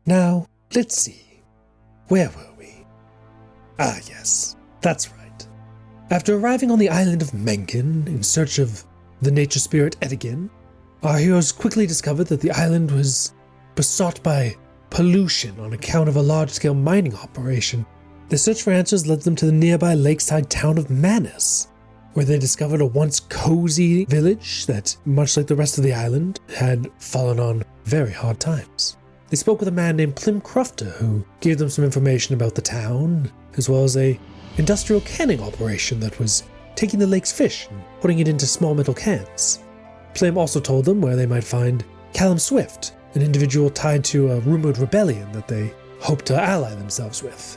Now, let's see. Where were we? Ah, yes, that's right. After arriving on the island of Menken in search of the nature spirit Edigan, our heroes quickly discovered that the island was besought by pollution on account of a large-scale mining operation. The search for answers led them to the nearby lakeside town of Manus, where they discovered a once cozy village that, much like the rest of the island, had fallen on very hard times. They spoke with a man named Plim Crufter, who gave them some information about the town, as well as a industrial canning operation that was taking the lake's fish and putting it into small metal cans. Plim also told them where they might find Callum Swift, an individual tied to a rumored rebellion that they hoped to ally themselves with.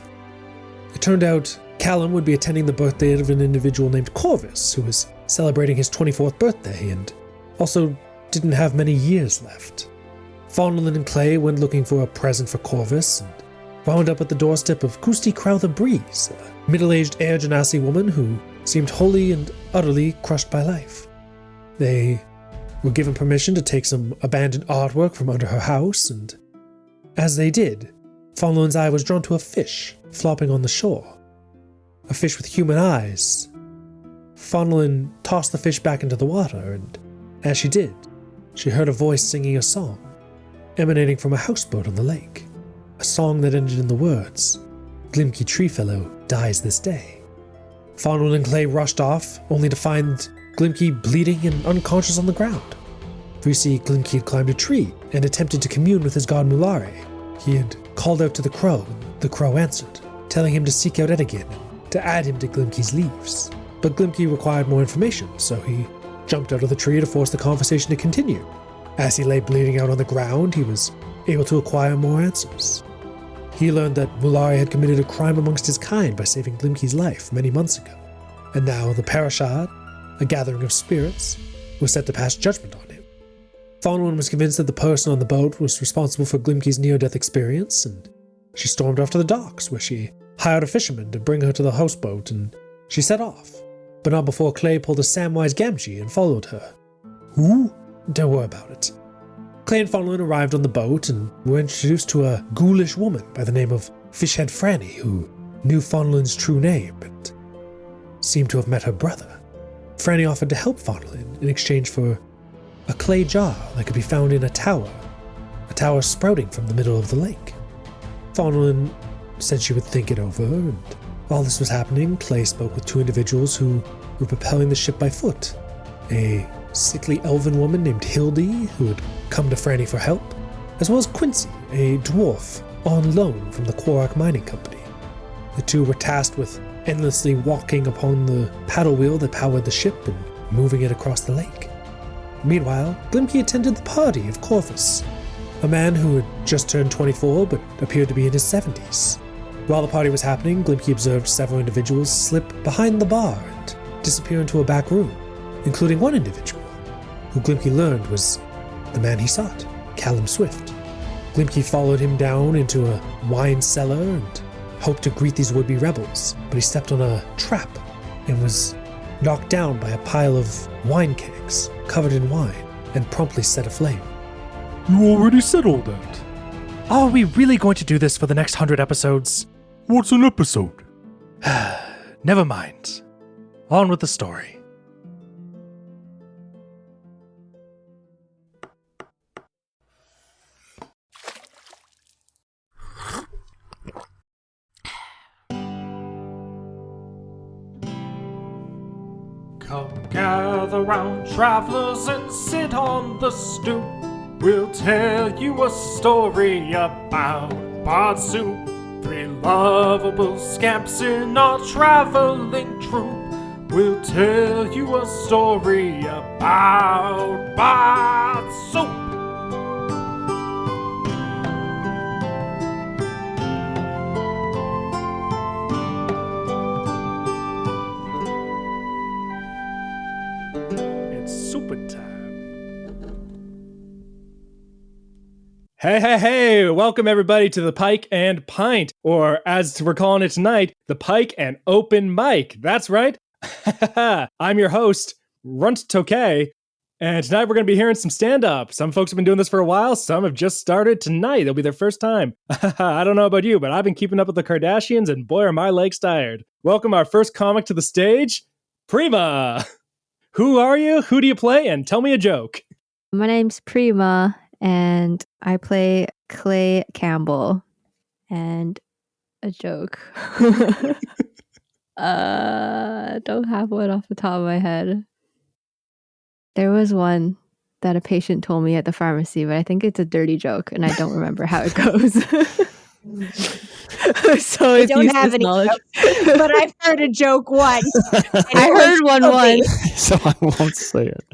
It turned out Callum would be attending the birthday of an individual named Corvus, who was celebrating his 24th birthday and also didn't have many years left. Faunalyn and Clay went looking for a present for Corvus and wound up at the doorstep of Kusti Crowther Breeze, a middle-aged Air Genasi woman who seemed wholly and utterly crushed by life. They were given permission to take some abandoned artwork from under her house, and as they did, Faunalyn's eye was drawn to a fish flopping on the shore. A fish with human eyes. Faunalyn tossed the fish back into the water, and as she did, she heard a voice singing a song, emanating from a houseboat on the lake. A song that ended in the words, "Glimki Treefellow dies this day." Faunalyn and Clay rushed off, only to find Glimki bleeding and unconscious on the ground. For you see, Glimki had climbed a tree and attempted to commune with his god Mulare. He had called out to the crow, and the crow answered, telling him to seek out Edigan and to add him to Glimki's leaves. But Glimki required more information, so he jumped out of the tree to force the conversation to continue. As he lay bleeding out on the ground, he was able to acquire more answers. He learned that Mulare had committed a crime amongst his kind by saving Glimki's life many months ago, and now the Parashad, a gathering of spirits, was set to pass judgment on him. Faunalyn was convinced that the person on the boat was responsible for Glimki's near-death experience, and she stormed off to the docks, where she hired a fisherman to bring her to the houseboat, and she set off, but not before Clay pulled a Samwise Gamgee and followed her. Who? Don't worry about it. Clay and Faunalyn arrived on the boat and were introduced to a ghoulish woman by the name of Fishhead Franny, who knew Faunalyn's true name and seemed to have met her brother. Franny offered to help Faunalyn in exchange for a clay jar that could be found in a tower sprouting from the middle of the lake. Faunalyn said she would think it over, and while this was happening, Clay spoke with two individuals who were propelling the ship by foot. A sickly elven woman named Hildy, who had come to Franny for help, as well as Quincy, a dwarf on loan from the Quarak Mining Company. The two were tasked with endlessly walking upon the paddle wheel that powered the ship and moving it across the lake. Meanwhile, Glimki attended the party of Corvus, a man who had just turned 24 but appeared to be in his 70s. While the party was happening, Glimki observed several individuals slip behind the bar and disappear into a back room, including one individual, who Glimki learned was the man he sought, Callum Swift. Glimki followed him down into a wine cellar and hoped to greet these would-be rebels, but he stepped on a trap and was knocked down by a pile of wine kegs covered in wine and promptly set aflame. You already said all that. Are we really going to do this for the next 100 episodes? What's an episode? Never mind. On with the story. Come gather round, travelers, and sit on the stoop. We'll tell you a story about Bard Soup. Three lovable scamps in our traveling troupe. We'll tell you a story about Bard Soup. Hey, welcome everybody to the Pike and Pint, or as we're calling it tonight, the Pike and Open Mic. That's right. I'm your host, Runt Tokay, And tonight we're going to be hearing some stand-up. Some folks have been doing this for a while. Some have just started tonight. It'll be their first time. I don't know about you, but I've been keeping up with the Kardashians, and boy, are my legs tired. Welcome our first comic to the stage, Prima. Who are you? Who do you play? And tell me a joke. My name's Prima, and I play Clay Campbell. And a joke. Don't have one off the top of my head. There was one that a patient told me at the pharmacy, but I think it's a dirty joke, and I don't remember how it goes. So I don't have any jokes, but I've heard a joke once. I heard one once. So I won't say it.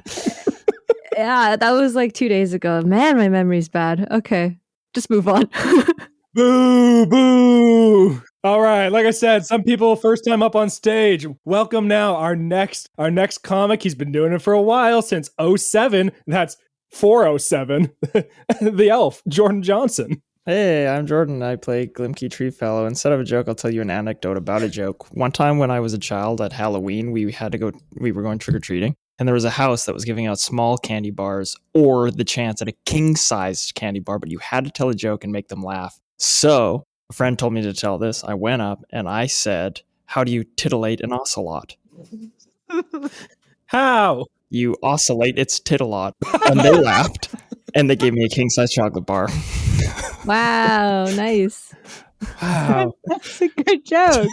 Yeah, that was like 2 days ago. Man, my memory's bad. Okay, just move on. Boo, boo. All right, like I said, some people first time up on stage. Welcome now our next comic. He's been doing it for a while, since 07. That's 407. The elf, Jordan Johnsen. Hey, I'm Jordan. I play Glimki Treefellow. Instead of a joke, I'll tell you an anecdote about a joke. One time when I was a child at Halloween, we were going trick-or-treating, and there was a house that was giving out small candy bars or the chance at a king-sized candy bar, but you had to tell a joke and make them laugh. So a friend told me to tell this. I went up and I said, "How do you titillate an ocelot?" How? You oscillate its titillot. And they laughed, and they gave me a king-size chocolate bar. Wow, nice. Wow. That's a good joke.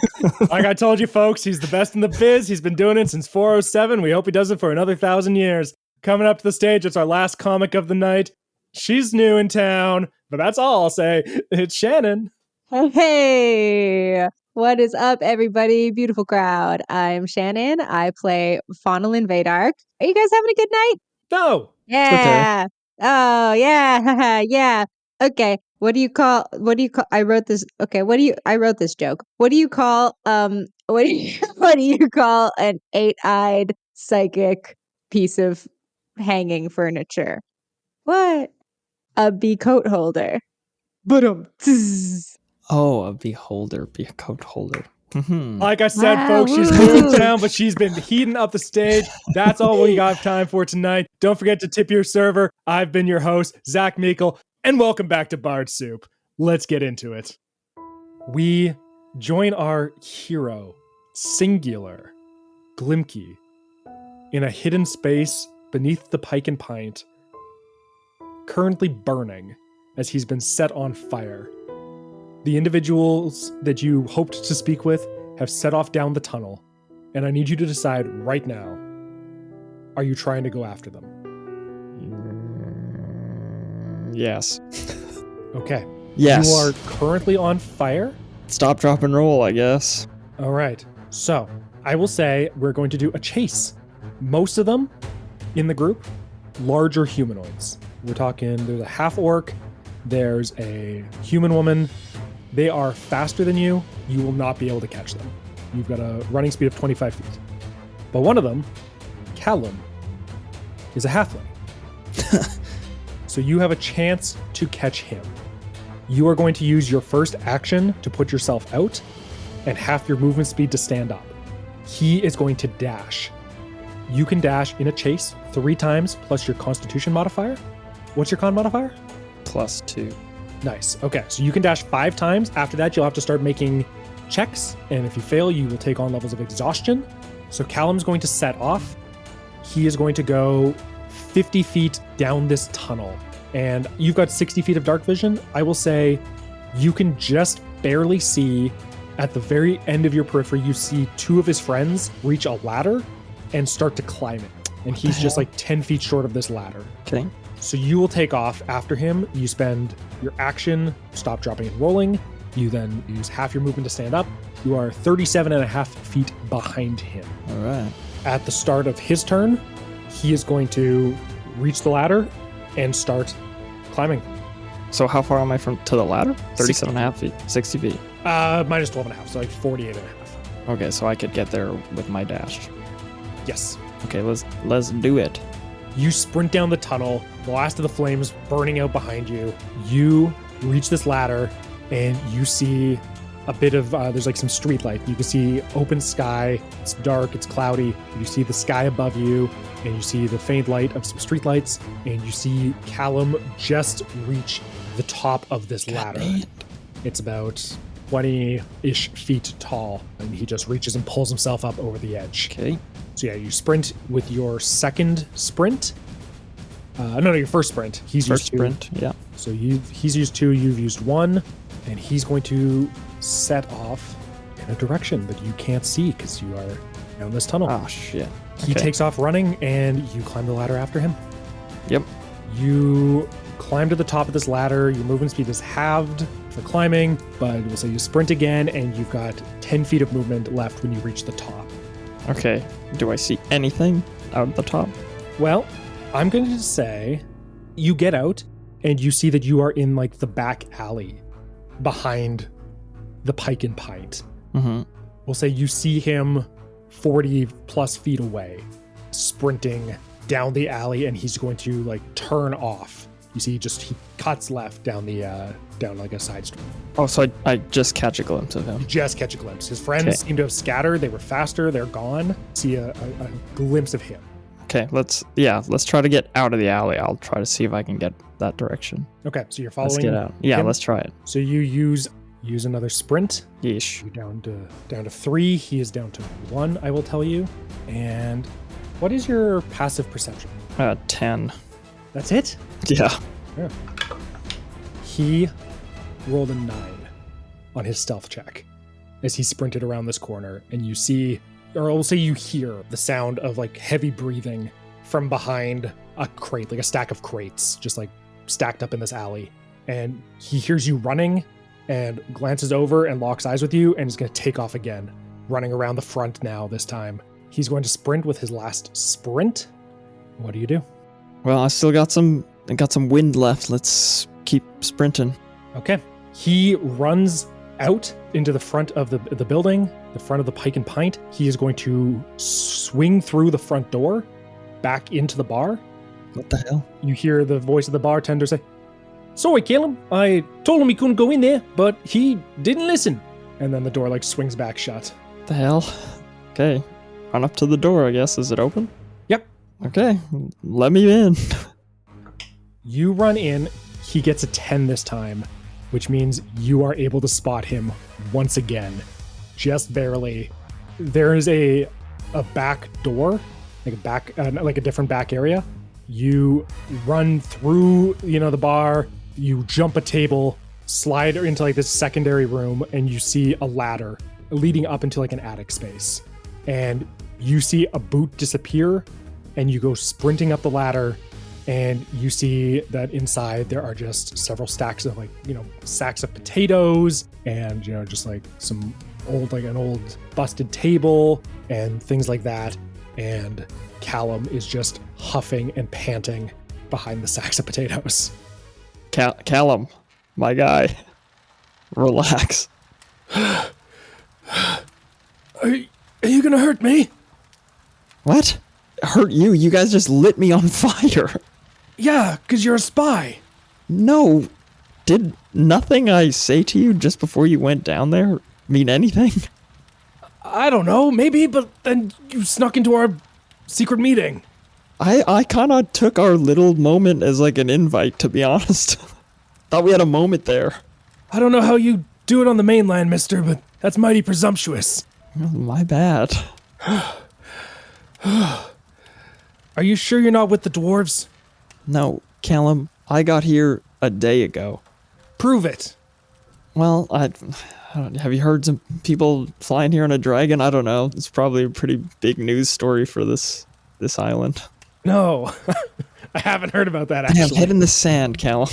Like I told you, folks, he's the best in the biz. He's been doing it since 407. We hope he does it for another 1,000 years. Coming up to the stage, it's our last comic of the night. She's new in town, but that's all I'll say. It's Shannon. Hey, what is up, everybody? Beautiful crowd. I'm Shannon. I play Faunalyn Vaydark. Are you guys having a good night? No. Yeah. Oh, yeah. Yeah. Okay. What do you call I wrote this. Okay. I wrote this joke. What do you call what do you call an 8-eyed psychic piece of hanging furniture? What? A bee coat holder. Oh, a beholder, be a coat holder. Like I said, Wow. folks, she's new in town, but she's been heating up the stage. That's all we got time for tonight. Don't forget to tip your server. I've been your host, Zach Meikle, and welcome back to Bard Soup. Let's get into it. We join our hero, singular, Glimki, in a hidden space beneath the Pike and Pint, currently burning as he's been set on fire. The individuals that you hoped to speak with have set off down the tunnel, and I need you to decide right now, are you trying to go after them? Yes. Okay. Yes. You are currently on fire? Stop, drop, and roll, I guess. All right. So, I will say we're going to do a chase. Most of them in the group, larger humanoids. We're talking, there's a half-orc, there's a human woman. They are faster than you. You will not be able to catch them. You've got a running speed of 25 feet. But one of them, Callum, is a halfling. So you have a chance to catch him. You are going to use your first action to put yourself out and half your movement speed to stand up. He is going to dash. You can dash in a chase 3 times plus your constitution modifier. What's your con modifier? +2. Nice. Okay, so you can dash 5 times. After that, you'll have to start making checks, and if you fail, you will take on levels of exhaustion. So Callum's going to set off. He is going to go 50 feet down this tunnel, and you've got 60 feet of dark vision. I will say you can just barely see at the very end of your periphery, you see 2 of his friends reach a ladder and start to climb it. And he's just like 10 feet short of this ladder. Okay. So you will take off after him. You spend your action, stop, dropping, and rolling. You then use half your movement to stand up. You are 37.5 feet behind him. All right. At the start of his turn, he is going to reach the ladder and start climbing. So how far am I to the ladder? 37.5 feet. 60 feet. Minus 12.5, so like 48.5. Okay, so I could get there with my dash. Yes. Okay, let's do it. You sprint down the tunnel, the last of the flames burning out behind you. You reach this ladder, and you see a bit of, there's like some street light. You can see open sky. It's dark, it's cloudy. You see the sky above you. and you see the faint light of some streetlights, and you see Callum just reach the top of this ladder. It's about 20-ish feet tall, and he just reaches and pulls himself up over the edge. Okay. So yeah, you sprint with your second sprint. No, your first sprint. He's First used 2. sprint, yeah. So he's used 2, you've used 1, and he's going to set off in a direction that you can't see because you are down this tunnel. Oh, shit. He takes off running, and you climb the ladder after him. Yep. You climb to the top of this ladder. Your movement speed is halved for climbing, but we'll say you sprint again, and you've got 10 feet of movement left when you reach the top. Okay. Do I see anything out the top? Well, I'm going to say you get out, and you see that you are in like the back alley behind the Pike and Pint. Mm-hmm. We'll say you see him 40 plus feet away, sprinting down the alley, and he's going to like turn off. You see, he cuts left down down like a side street. Oh, so I just catch a glimpse of him. You just catch a glimpse. His friends seem to have scattered. They were faster. They're gone. See a glimpse of him. Okay, let's try to get out of the alley. I'll try to see if I can get that direction. Okay, so you're following. Let's get out. Yeah, him. let's try it. So you use another sprint. Yeesh. You're down to 3. He is down to 1, I will tell you. And what is your passive perception? 10. That's it? Yeah. He rolled a 9 on his stealth check as he sprinted around this corner, and you see, or I'll say you hear the sound of like heavy breathing from behind a crate, like a stack of crates, just like stacked up in this alley. And he hears you running and glances over and locks eyes with you and is going to take off again, running around the front now this time. He's going to sprint with his last sprint. What do you do? Well, I still got some wind left. Let's keep sprinting. Okay. He runs out into the front of the building, the front of the Pike and Pint. He is going to swing through the front door back into the bar. What the hell? You hear the voice of the bartender say, "Sorry, Caleb. I told him he couldn't go in there, but he didn't listen." And then the door like swings back shut. What the hell? Okay. Run up to the door, I guess. Is it open? Yep. Okay. Let me in. You run in. He gets a 10 this time, which means you are able to spot him once again. Just barely. There is a back door, like a different back area. You run through, the bar, you jump a table, slide into like this secondary room, and you see a ladder leading up into like an attic space. And you see a boot disappear, and you go sprinting up the ladder, and you see that inside there are just several stacks of sacks of potatoes, and just like some an old busted table and things like that. And Callum is just huffing and panting behind the sacks of potatoes. Callum, my guy, relax. Are you gonna hurt me? What? Hurt you? You guys just lit me on fire. Yeah, 'cause you're a spy. No. Did nothing I say to you just before you went down there mean anything? I don't know, maybe, but then you snuck into our secret meeting. I kind of took our little moment as like an invite, to be honest. Thought we had a moment there. I don't know how you do it on the mainland, mister, but that's mighty presumptuous. Oh, my bad. Are you sure you're not with the dwarves? No, Callum, I got here a day ago. Prove it. Well, have you heard some people flying here on a dragon? I don't know. It's probably a pretty big news story for this island. No, I haven't heard about that, I actually. have head in the sand, Callum.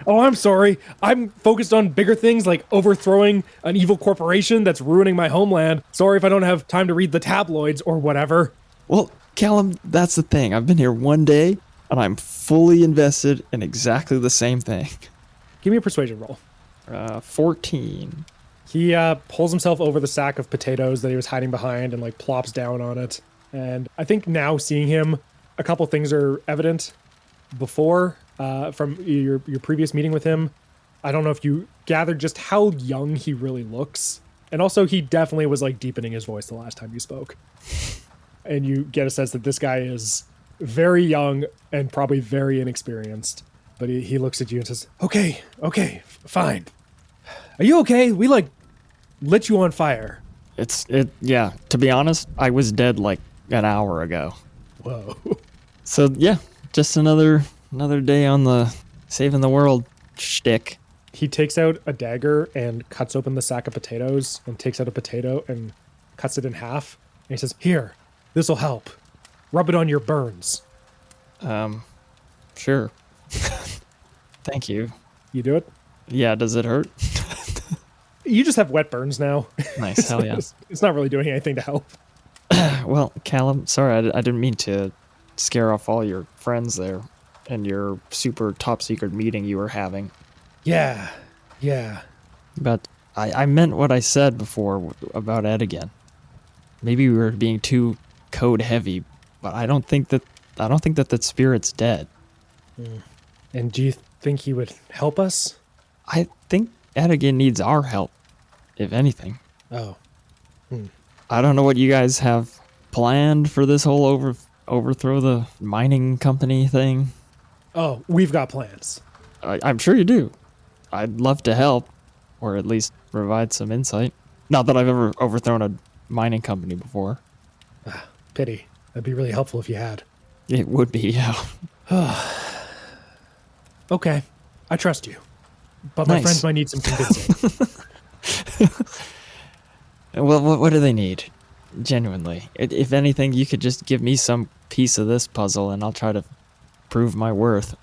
Oh, I'm sorry. I'm focused on bigger things like overthrowing an evil corporation that's ruining my homeland. Sorry if I don't have time to read the tabloids or whatever. Well, Callum, that's the thing. I've been here one day, and I'm fully invested in exactly the same thing. Give me a persuasion roll. 14. He pulls himself over the sack of potatoes that he was hiding behind and like plops down on it. And I think now seeing him, a couple things are evident. Before, from your previous meeting with him, I don't know if you gathered just how young he really looks. And also he definitely was like deepening his voice the last time you spoke. and you get a sense that this guy is very young and probably very inexperienced. But he looks at you and says, okay, fine. Are you okay? We lit you on fire. Yeah, to be honest, I was dead like an hour ago. Whoa. So yeah, just another day on the saving the world shtick. He takes out a dagger and cuts open the sack of potatoes and takes out a potato and cuts it in half. And he says, here, this'll help. Rub it on your burns. Sure. Thank you. You do it? Yeah, does it hurt? You just have wet burns now. Nice, hell yeah. It's not really doing anything to help. Well, Callum, sorry, I didn't mean to scare off all your friends there and your super top secret meeting you were having. Yeah. But I meant what I said before about Ed again. Maybe we were being too code heavy, but I don't think that spirit's dead. And do you think he would help us? I think Edigan needs our help, if anything. Oh. I don't know what you guys have planned for this whole overthrow the mining company thing. Oh, we've got plans. I'm sure you do. I'd love to help, or at least provide some insight. Not that I've ever overthrown a mining company before. Pity. That'd be really helpful if you had. It would be, yeah. Okay. I trust you. But my friends might need some convincing. Well, what do they need? Genuinely. If anything, you could just give me some piece of this puzzle and I'll try to prove my worth.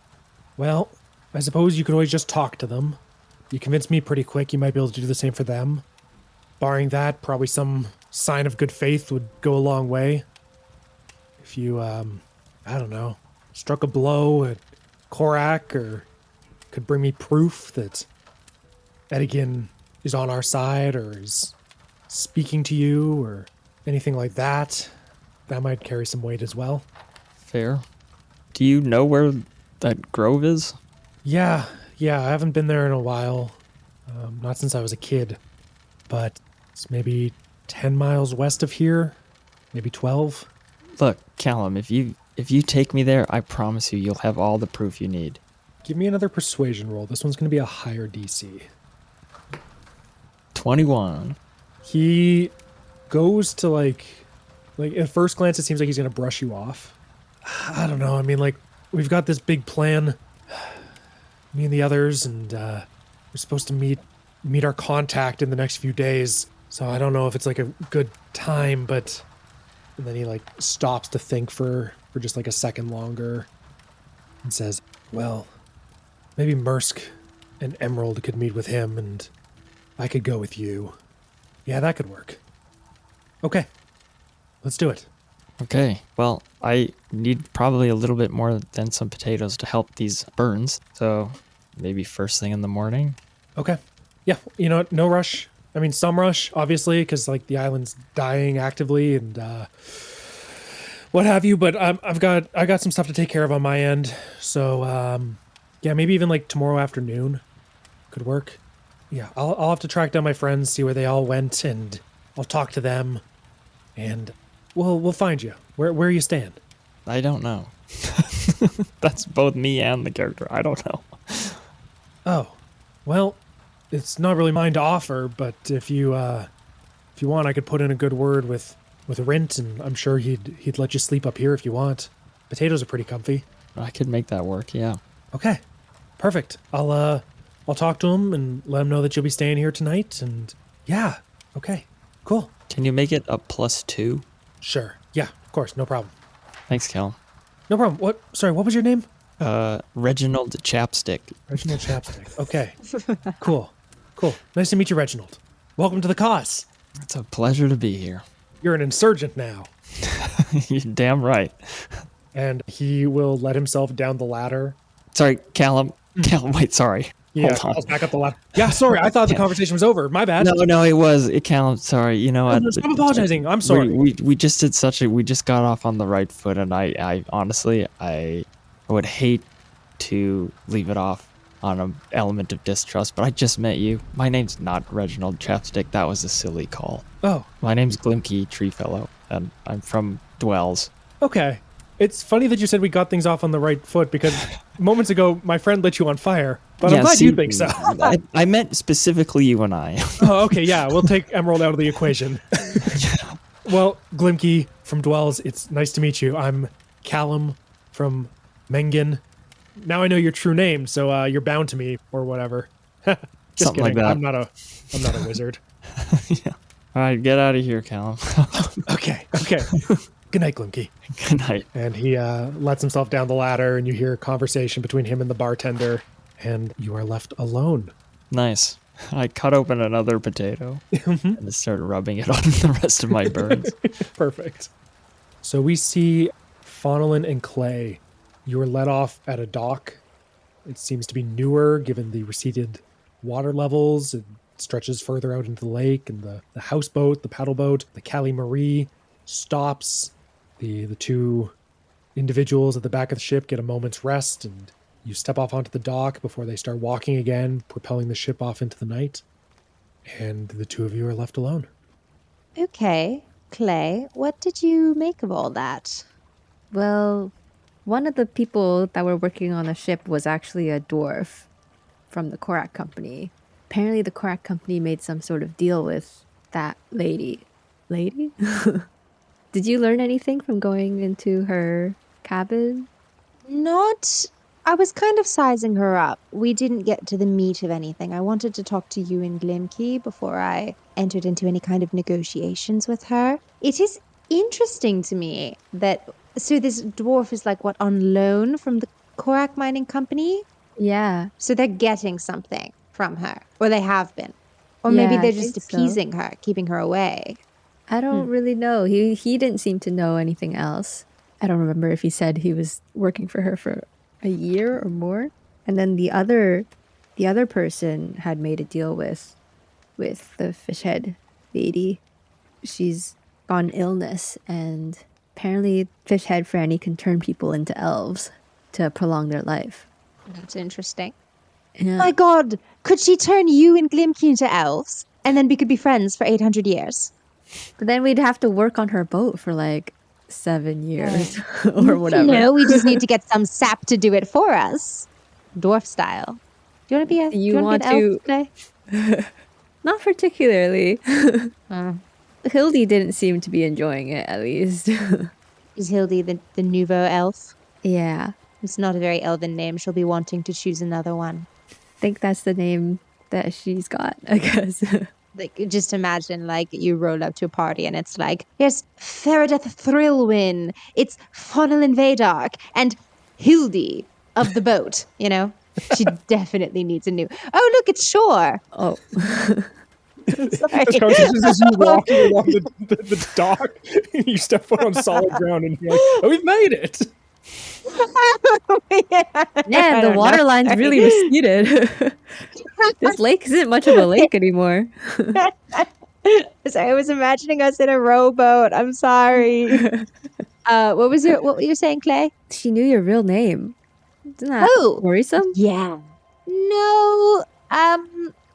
Well, I suppose you could always just talk to them. You convinced me pretty quick, you might be able to do the same for them. Barring that, probably some sign of good faith would go a long way. If you, I don't know, struck a blow at Korak or could bring me proof that Edigan is on our side or is speaking to you or anything like that, that might carry some weight as well. Fair. Do you know where that grove is? Yeah, I haven't been there in a while. Not since I was a kid. But it's maybe 10 miles west of here. Maybe 12. Look, Callum, if you take me there, I promise you'll have all the proof you need. Give me another persuasion roll. This one's going to be a higher DC. 21. He goes to like at first glance it seems like he's going to brush you off. I don't know. I mean, we've got this big plan, me and the others, and we're supposed to meet our contact in the next few days. So I don't know if it's a good time, but and then he stops to think for just a second longer and says, well, maybe Mursk and Emerald could meet with him and I could go with you. Yeah, that could work. Okay, let's do it. Okay, well, I need probably a little bit more than some potatoes to help these burns, so maybe first thing in the morning. Okay. Yeah, you know what? No rush. I mean, some rush, obviously, because the island's dying actively and what have you. But I got some stuff to take care of on my end. So yeah, maybe even tomorrow afternoon could work. Yeah, I'll have to track down my friends, see where they all went, and I'll talk to them, and we'll find you. Where are you staying? I don't know. That's both me and the character. I don't know. Oh, well, it's not really mine to offer, but if you want, I could put in a good word with Rint, and I'm sure he'd let you sleep up here if you want. Potatoes are pretty comfy. I could make that work, yeah. Okay, perfect. I'll talk to him and let him know that you'll be staying here tonight, and yeah, okay, cool. Can you make it a +2? Sure, yeah, of course, no problem. Thanks, Cal. No problem. What was your name? Reginald Chapstick. Reginald Chapstick. Okay, cool. Nice to meet you, Reginald. Welcome to the cause. It's a pleasure to be here. You're an insurgent now. You're damn right. And he will let himself down the ladder. Sorry, Callum. Callum, wait, sorry. Yeah, I'll back up the ladder. Yeah, sorry, I thought the conversation was over. My bad. No, it was. Callum, sorry. You know what? Stop apologizing. I'm sorry. We just did we just got off on the right foot, and I honestly, I would hate to leave it off on an element of distrust, but I just met you. My name's not Reginald Chapstick. That was a silly call. Oh. My name's Glimki Treefellow, and I'm from dwells. Okay. It's funny that you said we got things off on the right foot because moments ago my friend lit you on fire. But I'm glad you think so. I meant specifically you and I. Oh, okay, yeah. We'll take Emerald out of the equation. Well, Glimki from Dwells, it's nice to meet you. I'm Callum from Mengen. Now I know your true name, so you're bound to me or whatever. Just Something kidding. like that. I'm not a wizard. Yeah. All right, get out of here, Callum. Okay. Good night, Glimki. Good night. And he lets himself down the ladder, and you hear a conversation between him and the bartender, and you are left alone. Nice. I cut open another potato and started rubbing it on the rest of my burns. Perfect. So we see Faunalyn and Clay. You were let off at a dock. It seems to be newer, given the receded water levels. It stretches further out into the lake, and the houseboat, the paddle boat, the Callie Marie stops. The two individuals at the back of the ship get a moment's rest, and you step off onto the dock before they start walking again, propelling the ship off into the night. And the two of you are left alone. Okay, Clay, what did you make of all that? Well, one of the people that were working on the ship was actually a dwarf from the Korak Company. Apparently the Korak Company made some sort of deal with that lady. Lady? Did you learn anything from going into her cabin? I was kind of sizing her up. We didn't get to the meat of anything. I wanted to talk to you and Glimki before I entered into any kind of negotiations with her. It is interesting to me that... So this dwarf is like, what, on loan from the Korak Mining Company? Yeah. So they're getting something from her. Or they have been. Or maybe Yeah, they're I just think so. appeasing her, keeping her away. I don't really know. He didn't seem to know anything else. I don't remember if he said he was working for her for a year or more. And then the other person had made a deal with the fishhead lady. She's gone illness, and apparently fishhead Franny can turn people into elves to prolong their life. That's interesting. Yeah. My God, could she turn you and Glimki into elves? And then we could be friends for 800 years. But then we'd have to work on her boat for like 7 years or whatever. No, we just need to get some sap to do it for us. Dwarf style. Do you want to be You want an elf to- today? Not particularly. Hildy didn't seem to be enjoying it, at least. Is Hildy the nouveau elf? Yeah. It's not a very elven name. She'll be wanting to choose another one. I think that's the name that she's got, I guess. Like, just imagine, like, you roll up to a party and it's like, here's Ferideth Thrillwin, it's Faunalyn Vaydark, and Hildy of the boat, you know? She definitely needs a new... Oh, look, it's Shore. Oh. Sorry. Just as you walking along the dock, you step foot on solid ground and you're like, oh, we've made it. Yeah, the water line's really receded. This lake isn't much of a lake anymore. Sorry, I was imagining us in a rowboat. I'm sorry. What were you saying, Clay? She knew your real name. Isn't that worrisome? Yeah. No.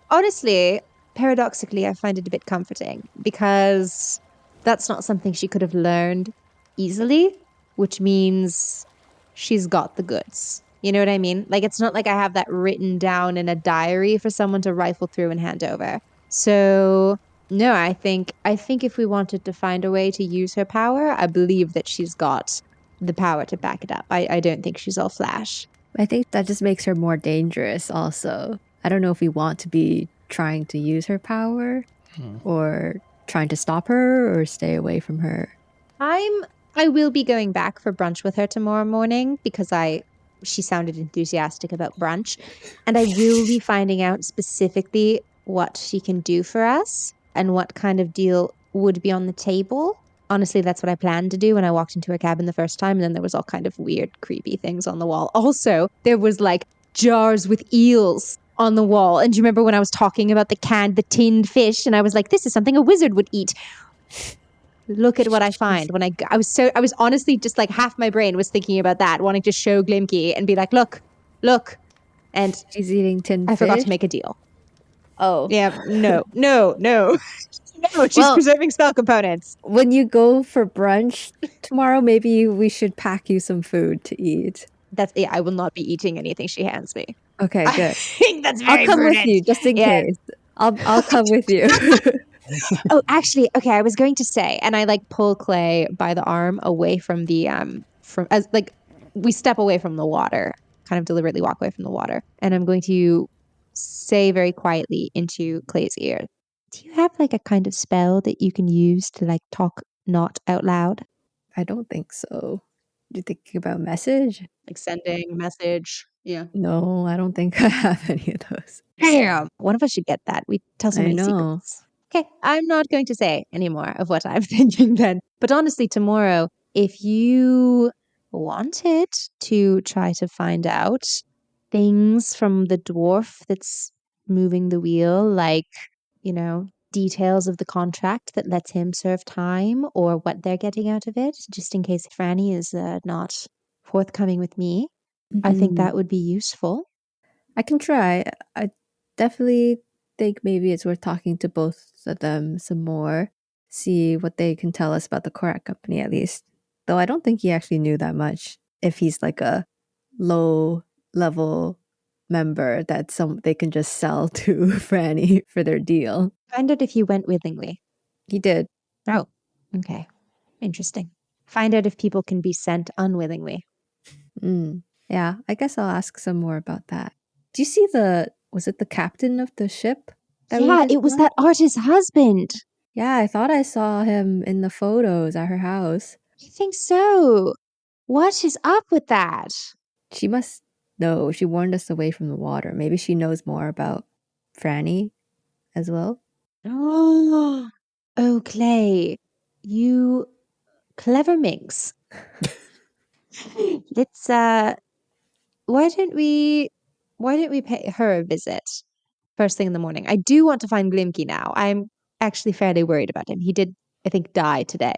Honestly, paradoxically, I find it a bit comforting because that's not something she could have learned easily, which means she's got the goods. You know what I mean? Like, it's not like I have that written down in a diary for someone to rifle through and hand over. So, no, I think if we wanted to find a way to use her power, I believe that she's got the power to back it up. I don't think she's all flash. I think that just makes her more dangerous also. I don't know if we want to be trying to use her power or trying to stop her or stay away from her. I will be going back for brunch with her tomorrow morning because she sounded enthusiastic about brunch. And I will be finding out specifically what she can do for us and what kind of deal would be on the table. Honestly, that's what I planned to do when I walked into her cabin the first time. And then there was all kind of weird, creepy things on the wall. Also, there was like jars with eels on the wall. And do you remember when I was talking about the tinned fish? And I was like, this is something a wizard would eat. Look at what I find when I was honestly just like half my brain was thinking about that, wanting to show Glimki and be like, look. And she's eating tinned fish. I forgot to make a deal. Oh. Yeah, no. No, she's Well- preserving spell components. When you go for brunch tomorrow, maybe we should pack you some food to eat. I will not be eating anything she hands me. Okay, I good. think that's very I'll come prudent. with you just in Yeah. case. I'll come with you. Oh, actually, okay, I was going to say, and I like pull Clay by the arm away from the from as like we step away from the water, kind of deliberately walk away from the water, and I'm going to say very quietly into Clay's ear, do you have like a kind of spell that you can use to like talk not out loud? I don't think so. You thinking about message? Like sending a message. Yeah. No, I don't think I have any of those. Damn. One of us should get that. We tell so I many know. secrets. Okay, I'm not going to say any more of what I'm thinking then. But honestly, tomorrow, if you wanted to try to find out things from the dwarf that's moving the wheel, like, details of the contract that lets him serve time or what they're getting out of it, just in case Franny is not forthcoming with me, I think Mhm. that would be useful. I can try. I definitely think maybe it's worth talking to both of them some more, see what they can tell us about the Korak company at least. Though I don't think he actually knew that much. If he's like a low level member that they can just sell to Franny for their deal. Find out if you went willingly. He did. Oh, okay. Interesting. Find out if people can be sent unwillingly. Yeah, I guess I'll ask some more about that. Do you see was it the captain of the ship? We Yeah, just it was saw? that artist's husband. Yeah, I thought I saw him in the photos at her house. I think so. What is up with that? She must know. She warned us away from the water. Maybe she knows more about Franny as well. Oh, Clay, you clever minx. Let's why don't we pay her a visit first thing in the morning? I do want to find Glimki now. I'm actually fairly worried about him. He did, I think, die today.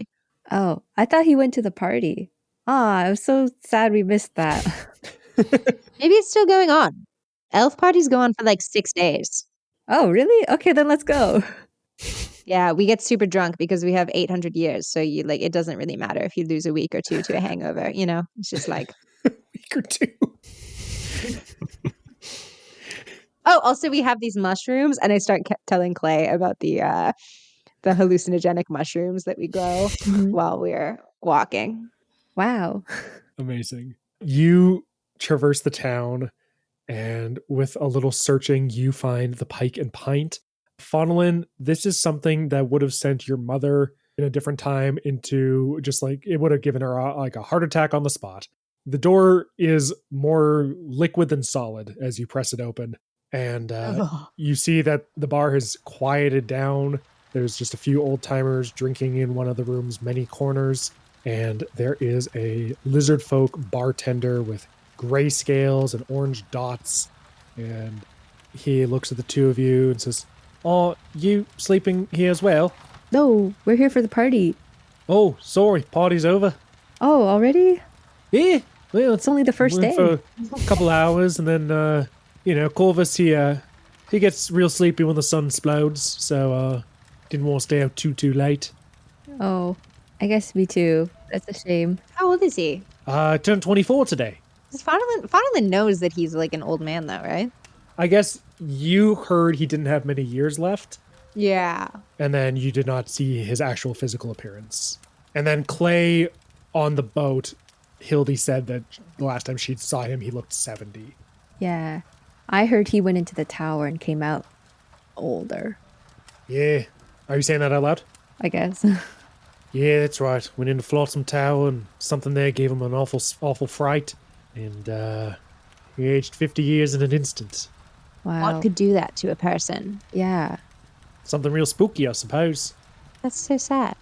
Oh, I thought he went to the party. Ah, I was so sad we missed that. Maybe it's still going on. Elf parties go on for like 6 days. Oh, really? Okay, then let's go. Yeah, we get super drunk because we have 800 years. So it doesn't really matter if you lose a week or two to a hangover, It's just like Week or two. Oh, also we have these mushrooms, and I start telling Clay about the hallucinogenic mushrooms that we grow while we're walking. Wow. Amazing. You traverse the town, and with a little searching, you find the Pike and Pint. Faunalyn, this is something that would have sent your mother in a different time into just like, it would have given her a heart attack on the spot. The door is more liquid than solid as you press it open. And you see that the bar has quieted down. There's just a few old timers drinking in one of the room's many corners. And there is a lizard folk bartender with gray scales and orange dots. And he looks at the two of you and says, "Oh, you sleeping here as well?" No, we're here for the party. "Oh, sorry, party's over." Oh, already? Yeah, well, It's only the first we're in day. for a couple hours, and then Corvus he gets real sleepy when the sun explodes, so didn't want to stay out too late. Oh, I guess me too. That's a shame. How old is he? I turned 24 today. Faunalyn knows that he's like an old man, though, right? I guess you heard he didn't have many years left, Yeah. and then you did not see his actual physical appearance. And then Clay on the boat, Hildy said that the last time she saw him, he looked 70. Yeah. I heard he went into the tower and came out older, Yeah. Are you saying that out loud? I guess. Yeah, that's right. Went into Flotsam Tower, and something there gave him an awful fright. And he aged 50 years in an instant. Wow. What could do that to a person? Yeah. Something real spooky, I suppose. That's so sad.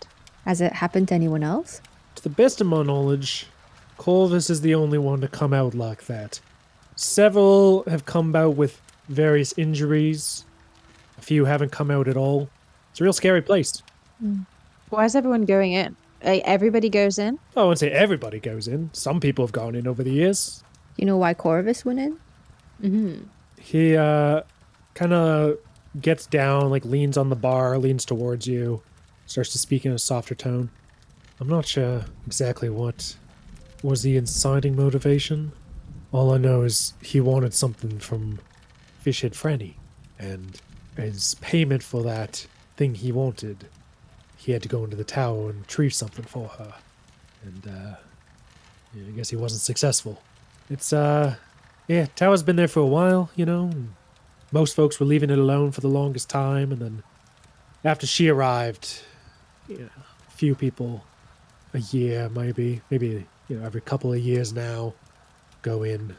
Has it happened to anyone else? To the best of my knowledge, Corvus is the only one to come out like that. Several have come out with various injuries. A few haven't come out at all. It's a real scary place. Why is everyone going in? Everybody goes in? I wouldn't say everybody goes in. Some people have gone in over the years. You know why Corvus went in? Mm-hmm. He kind of gets down, like leans on the bar, leans towards you, starts to speak in a softer tone. I'm not sure exactly what was the inciting motivation. All I know is he wanted something from Fishhead Franny, and as payment for that thing he wanted, he had to go into the tower and retrieve something for her. And, I guess he wasn't successful. It's, tower's been there for a while, and most folks were leaving it alone for the longest time, and then after she arrived, a few people, a year maybe, every couple of years now, go in,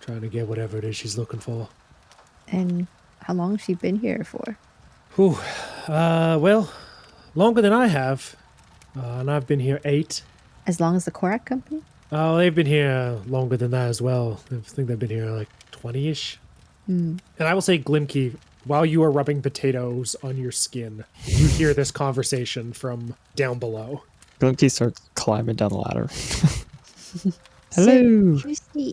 trying to get whatever it is she's looking for. And how long has she been here for? Whew. Well, longer than I have. And I've been here 8. As long as the Korak Company? Oh, they've been here longer than that as well. I think they've been here like 20-ish. And I will say, Glimki, while you are rubbing potatoes on your skin, you hear this conversation from down below. Glimki starts climbing down the ladder. Hello. Juicy.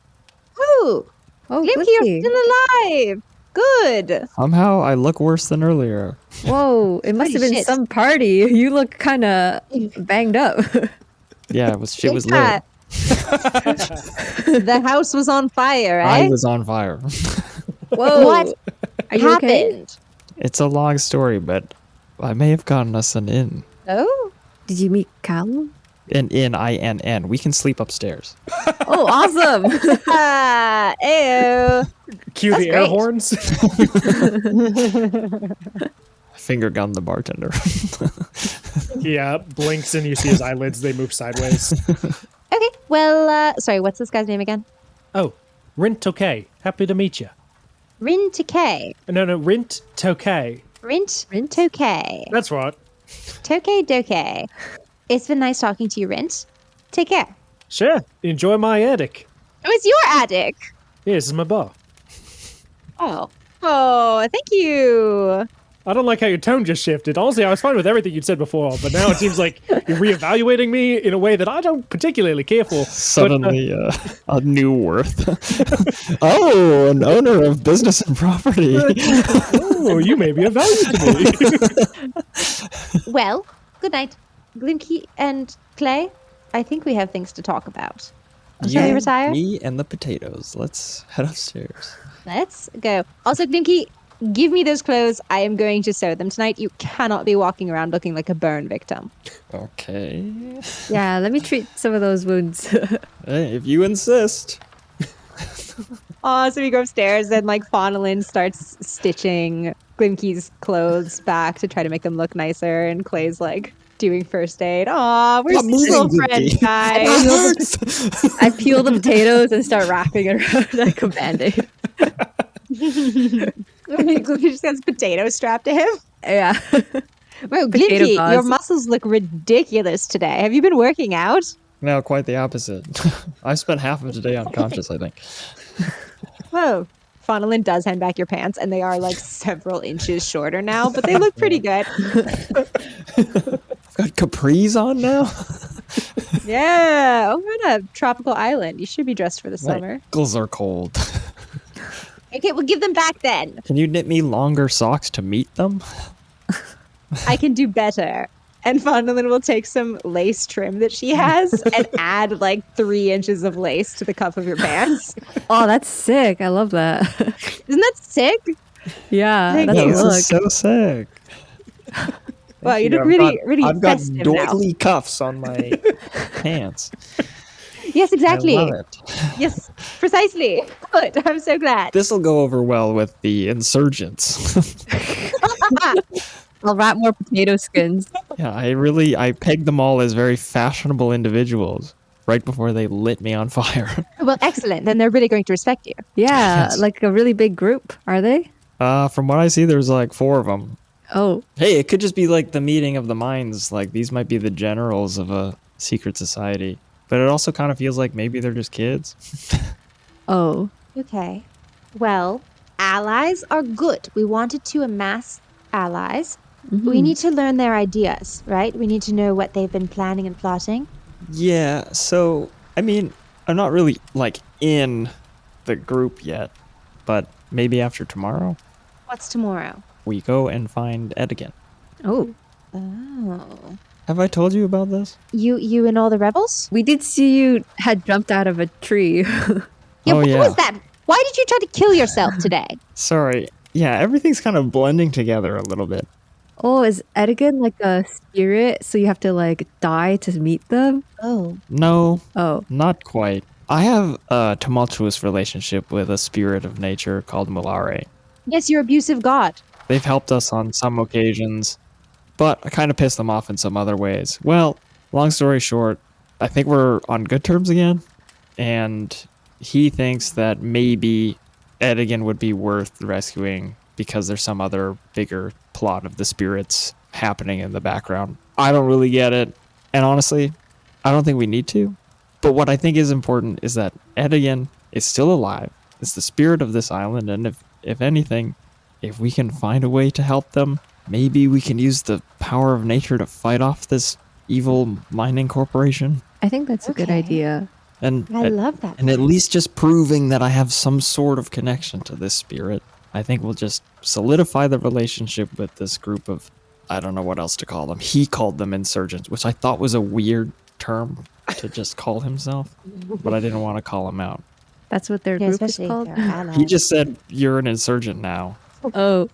Oh, Glimki, you're still alive. Good. Somehow I look worse than earlier. Whoa, it must have been some party. You look kind of banged up. Yeah, shit was lit. The house was on fire, eh? I was on fire. Whoa. What happened? Okay? It's a long story, but I may have gotten us an inn. Oh? Did you meet Callum? An inn, I-N-N. We can sleep upstairs. Oh, awesome. Ew. Cue the air horns. Finger gun the bartender. Yeah, blinks and you see his eyelids. They move sideways. Okay, well, sorry, what's this guy's name again? Oh, Rint Tokay. Happy to meet you. Rint Tokay. No, Rint Tokay. Rint Tokay. That's right. Tokay Dokay. It's been nice talking to you, Rint. Take care. Sure. Enjoy my attic. Oh, it's your attic. Yeah, this is my bar. Oh, thank you. I don't like how your tone just shifted. Honestly, I was fine with everything you'd said before, but now it seems like you're reevaluating me in a way that I don't particularly care for. Suddenly, a new worth. Oh, an owner of business and property. Oh, you may be of value to me. Well, good night. Glimki and Clay, I think we have things to talk about. Shall we retire? Me and the potatoes. Let's head upstairs. Let's go. Also, Glimki, give me those clothes. I am going to sew them tonight. You cannot be walking around looking like a burn victim. Okay. Yeah, let me treat some of those wounds. Hey, if you insist. So we go upstairs and Faunalyn starts stitching Glimki's clothes back to try to make them look nicer. And Clay's doing first aid. Aw, we're still friends, guys. I peel the potatoes and start wrapping it around like a Band-Aid. Glimki just has potatoes strapped to him. Yeah. Wow, Glimki, your muscles look ridiculous today. Have you been working out? No, quite the opposite. I spent half of today unconscious, I think. Whoa. Faunalyn does hand back your pants, and they are several inches shorter now, but they look pretty good. I've got capris on now. Yeah. Oh, we're on a tropical island. You should be dressed for the summer. Ankles are cold. Okay, we'll give them back then. Can you knit me longer socks to meet them? I can do better. And Faunalyn will take some lace trim that she has and add 3 inches of lace to the cuff of your pants. Oh, that's sick. I love that. Isn't that sick? Yeah, Thank that's you. a This look. is so sick. Wow, you look really I've got festive doily cuffs on my pants. now. Yes, exactly. I love it. Yes, precisely. Good. I'm so glad. This will go over well with the insurgents. I'll wrap more potato skins. Yeah, I pegged them all as very fashionable individuals right before they lit me on fire. Well, excellent. Then they're really going to respect you. Yeah, Yes. like a really big group, are they? From what I see, there's 4 of them. Oh, Hey, it could just be the meeting of the minds. These might be the generals of a secret society. But it also kind of feels like maybe they're just kids. oh. Okay. Well, allies are good. We wanted to amass allies. Mm-hmm. We need to learn their ideas, right? We need to know what they've been planning and plotting. Yeah, so, I mean, I'm not really, in the group yet. But maybe after tomorrow? What's tomorrow? we go and find Edigan. Oh, Oh. Have I told you about this? You and all the rebels? we did see you had jumped out of a tree. Yeah, Oh, what yeah. was that? Why did you try to kill yourself today? Sorry. Yeah, everything's kind of blending together a little bit. Oh, is Edigan like a spirit? So you have to like die to meet them? Oh. No, Oh, not quite. I have a tumultuous relationship with a spirit of nature called Mulare. Yes, you're abusive god. They've helped us on some occasions, but I kind of pissed them off in some other ways. Well, long story short, I think we're on good terms again, and he thinks that maybe Edigan would be worth rescuing because there's some other bigger plot of the spirits happening in the background. I don't really get it, and honestly, I don't think we need to. But what I think is important is that Edigan is still alive. It's the spirit of this island, and if anything, if we can find a way to help them, maybe we can use the power of nature to fight off this evil mining corporation. I think that's a good Okay. idea. And I love that. and at least just proving that I have some sort of connection to this spirit, I think will just solidify the relationship with this group of, I don't know what else to call them. He called them insurgents, which I thought was a weird term to just call himself, but I didn't want to call him out. That's what their Yeah, group is especially called? if they're allies. He just said, "You're an insurgent now." Oh,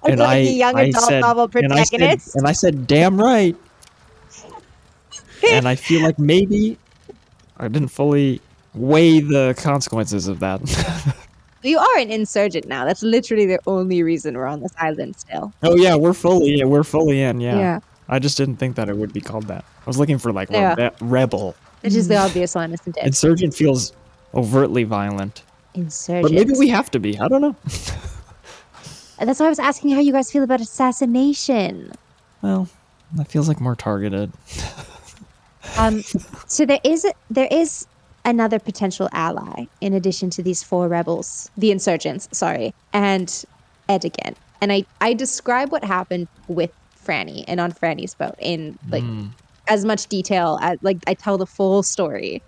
It's like a young adult novel protagonist. and I said, "Damn right." And I feel like maybe I didn't fully weigh the consequences of that. You are an insurgent now. That's literally the only reason we're on this island still. Oh yeah, we're fully in. Yeah. yeah. I just didn't think that it would be called that. I was looking for like Yeah. rebel. Which is the obvious one, isn't it? Insurgent feels overtly violent, Insurgent. but maybe we have to be. I don't know. That's why I was asking how you guys feel about assassination. Well, that feels like more targeted. So there is another potential ally in addition to these four rebels, the insurgents, sorry, and Edigan. And I describe what happened with Franny and on Franny's boat in like as much detail as like I tell the full story.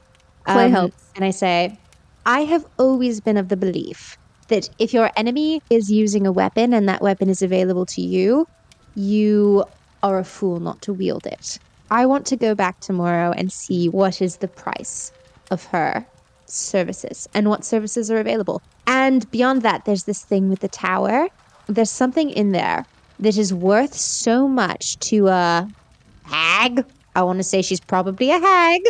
Play helps. And I say, I have always been of the belief that if your enemy is using a weapon and that weapon is available to you, you are a fool not to wield it. I want to go back tomorrow and see what is the price of her services and what services are available. And beyond that, there's this thing with the tower. There's something in there that is worth so much to a hag. I want to say she's probably a hag.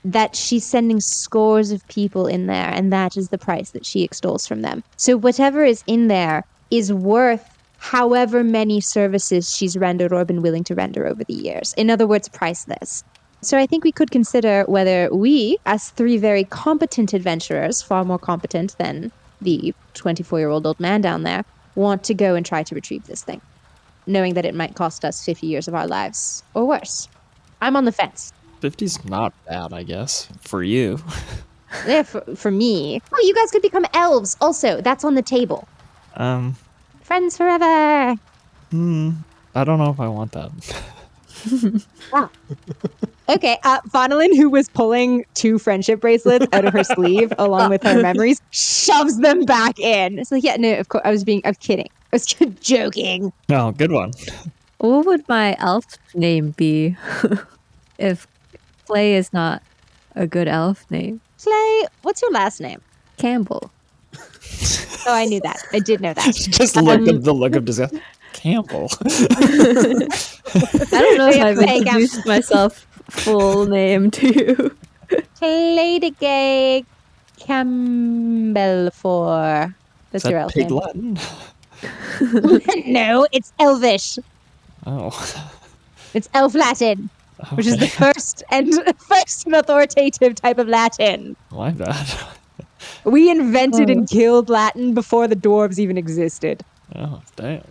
That she's sending scores of people in there, and that is the price that she extols from them. So whatever is in there is worth however many services she's rendered or been willing to render over the years. In other words, priceless. So I think we could consider whether we, as three very competent adventurers, far more competent than the 24-year-old old man down there, want to go and try to retrieve this thing, knowing that it might cost us 50 years of our lives, or worse. I'm on the fence. 50's not bad, I guess, for you. Yeah, for me. Oh, you guys could become elves. Also, that's on the table. Friends forever. I don't know if I want that. Okay, Faunalyn, who was pulling 2 friendship bracelets out of her sleeve along with her memories, shoves them back in. It's like, yeah, no, of course, I was kidding. I was joking. No, good one. What would my elf name be if Clay is not a good elf name? Clay, what's your last name? Campbell. Oh, I knew that. I did know that. Just look at the look of disgust. Campbell. I don't know if I've Hey, introduced myself full name to you. Claydegay Campbell for. That's Is your that elf pig name. Latin? No, it's Elvish. Oh. It's Elf Latin, which is the Okay. first and authoritative type of Latin. My bad. We invented and killed Latin before the dwarves even existed. Oh, damn.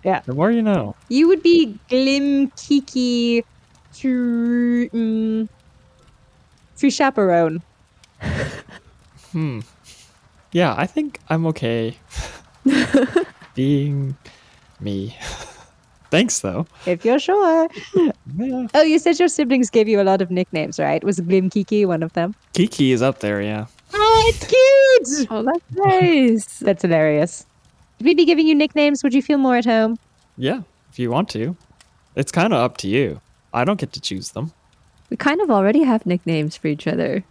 Yeah. The more you know. You would be Glimki True Chaperone. Yeah, I think I'm okay being me. Thanks, though. If you're sure. Yeah. Oh, you said your siblings gave you a lot of nicknames, right? Was Glimkiki one of them? Kiki is up there, yeah. Oh, it's cute! Oh, that's nice. That's hilarious. Should we be giving you nicknames? Would you feel more at home? Yeah, if you want to. It's kind of up to you. I don't get to choose them. We kind of already have nicknames for each other.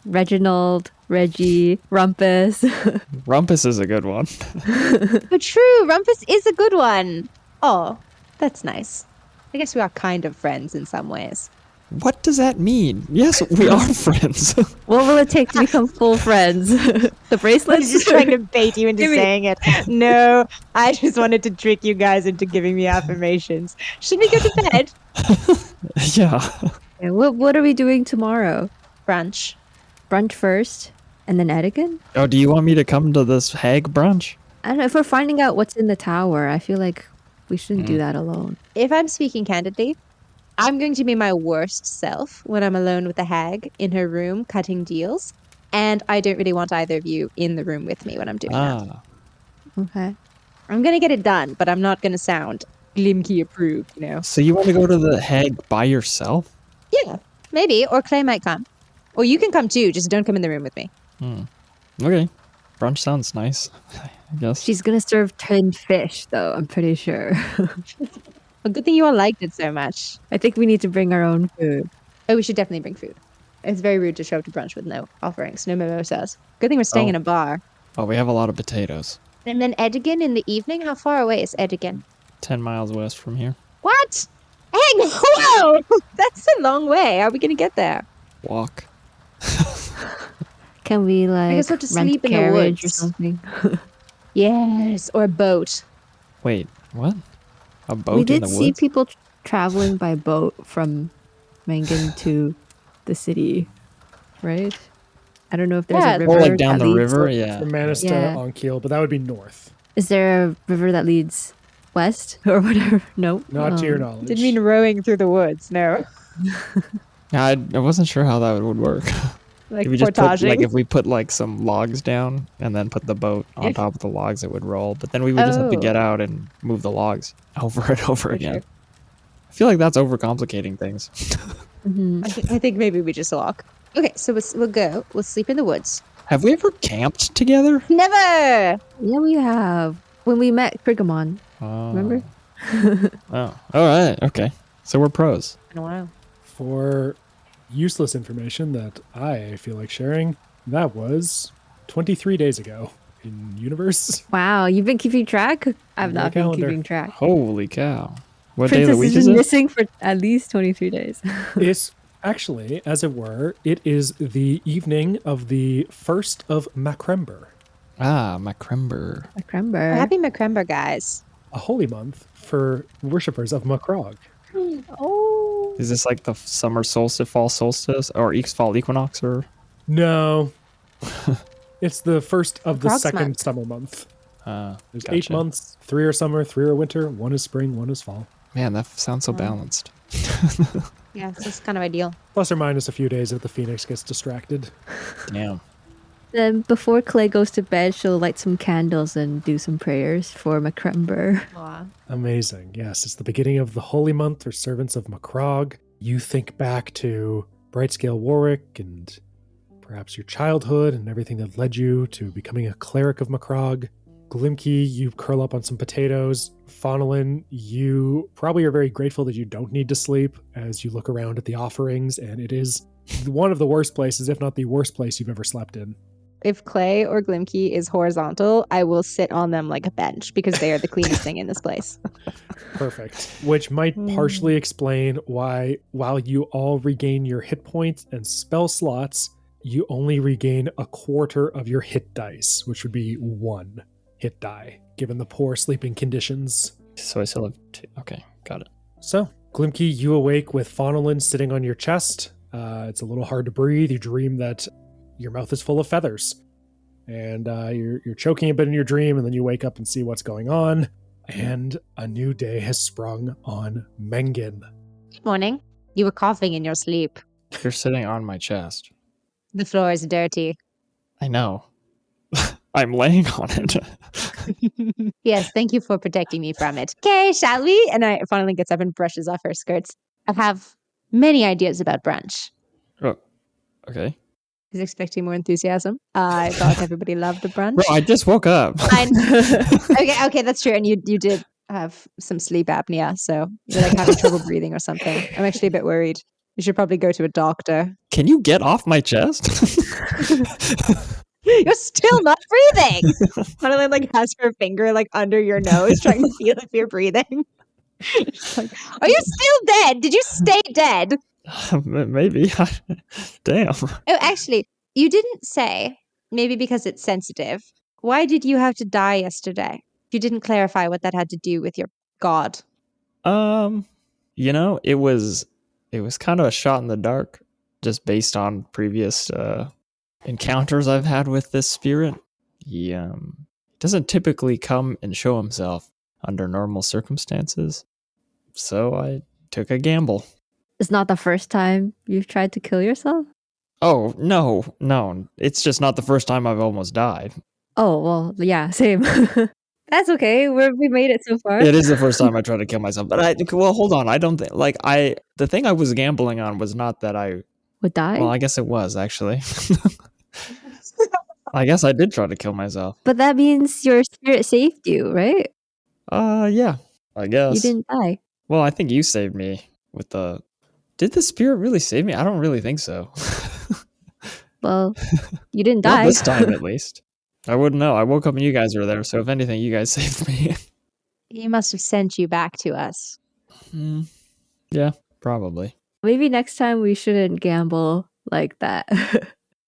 Reginald, Reggie, Rumpus. Rumpus is a good one. But true, Rumpus is a good one. Oh, that's nice. I guess we are kind of friends in some ways. What does that mean? Yes, we are friends. What will it take to become full friends? The I bracelets? was just trying to bait you into saying it. No, I just wanted to trick you guys into giving me affirmations. Should we go to bed? Yeah. Yeah, what are we doing tomorrow? Brunch. Brunch first, and then Edigan? Oh, do you want me to come to this hag brunch? I don't know. If we're finding out what's in the tower, I feel like we shouldn't do that alone. If I'm speaking candidly, I'm going to be my worst self when I'm alone with the hag in her room cutting deals. And I don't really want either of you in the room with me when I'm doing that. Okay. I'm going to get it done, but I'm not going to sound Glimki approved, you know? So you want to go to the hag by yourself? Yeah, maybe. Or Clay might come. Or you can come too, just don't come in the room with me. Okay. Brunch sounds nice, I guess. She's gonna serve tinned fish, though, I'm pretty sure. Well, good thing you all liked it so much. I think we need to bring our own food. Oh, we should definitely bring food. It's very rude to show up to brunch with no offerings, no mimosas. Good thing we're staying in a bar. Oh, we have a lot of potatoes. And then Edigan in the evening? How far away is Edigan? 10 miles west from here. What? Hang whoa! That's a long way. How are we going to get there? Walk. Can we, guess we'll rent just a sleep in the carriage or woods. something? Yes, or a boat. Wait, what? A boat We in did the see woods? people traveling by boat from Mengen to the city, right? I don't know if there's Yeah. a river. Oh, like down that the leads- river? Yeah. From Manus to Yeah. Onkiel, but that would be north. Is there a river that leads west or whatever? Nope. Not to your knowledge. Didn't mean rowing through the woods, no. I wasn't sure how that would work. Like If we just put, portaging. like if we put like some logs down and then put the boat on top of the logs, it would roll. But then we would just have to get out and move the logs over and over again. I feel like that's overcomplicating things. I think maybe we just walk. Okay, so we'll go. We'll sleep in the woods. Have we ever camped together? Never! Yeah, we have. When we met Krigamon, Oh. remember? Oh, all right. Okay. So we're pros. In a while. For useless information that I feel like sharing, that was 23 days ago in universe. Wow, you've been keeping track? I've My not been calendar. keeping track. Holy cow. What day of Princess the week has is been it? missing for at least 23 days. It's actually, as it were, it is the evening of the 1st of Macrember, Ah, Macrember. Macrember. Happy Macrember, guys. a holy month for worshippers of Macrog. Oh. Is this like the summer solstice, fall solstice, or fall equinox, or? No. It's the first of the Macrog's second month. summer month. There's Gotcha. 8 months, 3 are summer, 3 are winter, 1 is spring, 1 is fall. Man, that sounds so balanced. Yeah, so it's kind of ideal. Plus or minus a few days if the phoenix gets distracted. Damn. Then before Clay goes to bed, she'll light some candles and do some prayers for Macrember. Amazing. Yes, it's the beginning of the holy month for servants of Macrog. You think back to Brightscale Warwick and perhaps your childhood and everything that led you to becoming a cleric of Macrog. Glimki, you curl up on some potatoes. Faunalyn, you probably are very grateful that you don't need to sleep as you look around at the offerings, and it is one of the worst places, if not the worst place you've ever slept in. If Clay or Glimki is horizontal, I will sit on them like a bench because they are the cleanest thing in this place. Perfect. Which might partially explain why, while you all regain your hit points and spell slots, you only regain a quarter of your hit dice, which would be 1 hit die, given the poor sleeping conditions. So I still have 2. Okay, got it. So, Glimki, you awake with Faunalyn sitting on your chest. It's a little hard to breathe. You dream that your mouth is full of feathers. And you're choking a bit in your dream, and then you wake up and see what's going on. And a new day has sprung on Mengen. Good morning. You were coughing in your sleep. You're sitting on my chest. The floor is dirty. I know. I'm laying on it. Yes, thank you for protecting me from it. Okay, shall we? And I finally gets up and brushes off her skirts. I have many ideas about brunch. Oh, okay. was expecting more enthusiasm. I thought everybody loved the brunch. Bro, I just woke up. Okay, that's true. And you did have some sleep apnea, so you're like having trouble breathing or something. I'm actually a bit worried. You should probably go to a doctor. Can you get off my chest? You're still not breathing. Faunalyn like has her finger like under your nose, trying to feel if you're breathing. Like, are you still dead? Did you stay dead? Maybe. Damn. Oh, actually, you didn't say. Maybe because it's sensitive. Why did you have to die yesterday? You didn't clarify what that had to do with your god. It was kind of a shot in the dark, just based on previous encounters I've had with this spirit. He doesn't typically come and show himself under normal circumstances, so I took a gamble. It's not the first time you've tried to kill yourself? Oh, no. It's just not the first time I've almost died. Oh, well, yeah, same. That's okay. We made it so far. It is the first time I tried to kill myself. But hold on. I don't think, the thing I was gambling on was not that I would die? Well, I guess it was, actually. I guess I did try to kill myself. But that means your spirit saved you, right? Yeah, I guess. You didn't die. Well, I think you saved me with the... Did the spirit really save me? I don't really think so. Well, you didn't die. Not this time, at least. I wouldn't know. I woke up and you guys were there, so if anything, you guys saved me. He must have sent you back to us. Yeah, probably. Maybe next time we shouldn't gamble like that.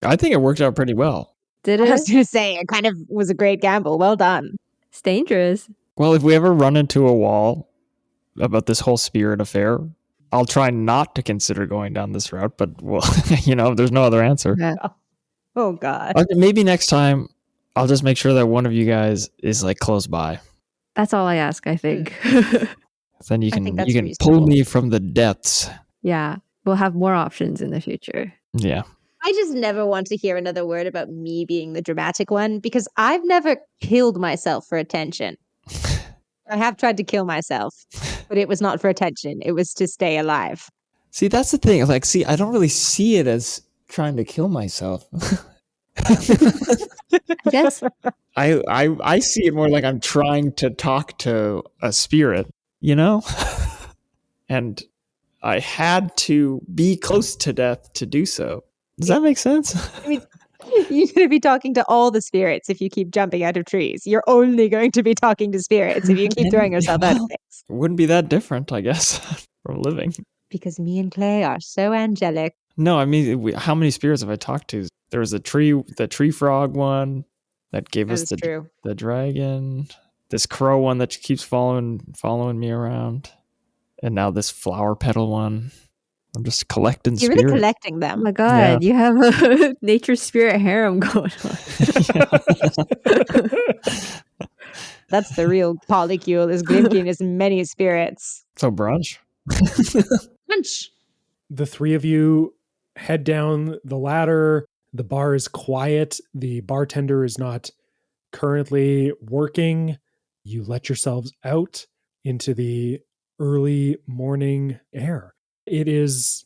I think it worked out pretty well. Did I it? was going to say, it kind of was a great gamble. Well done. It's dangerous. Well, if we ever run into a wall about this whole spirit affair, I'll try not to consider going down this route, but, well, there's no other answer. Yeah. Oh, God. Okay, maybe next time I'll just make sure that one of you guys is, close by. That's all I ask, I think. Then you I think can that's pull reasonable. me from the depths. Yeah. We'll have more options in the future. Yeah. I just never want to hear another word about me being the dramatic one because I've never killed myself for attention. I have tried to kill myself, but it was not for attention. It was to stay alive. See, that's the thing. I don't really see it as trying to kill myself. I guess. I see it more like I'm trying to talk to a spirit, And I had to be close to death to do so. Does that make sense? I mean, you're going to be talking to all the spirits if you keep jumping out of trees. You're only going to be talking to spirits if you keep throwing yourself out of things. It wouldn't be that different, I guess, from living. Because me and Clay are so angelic. No, I mean, how many spirits have I talked to? There was the tree frog one that gave us the dragon, this crow one that keeps following me around, and now this flower petal one. I'm just collecting You're spirits. really collecting them. Oh my God, You have a nature spirit harem going on. That's the real polycule, is Glimki and his many spirits. So brunch. Punch. The three of you head down the ladder. The bar is quiet. The bartender is not currently working. You let yourselves out into the early morning air. It is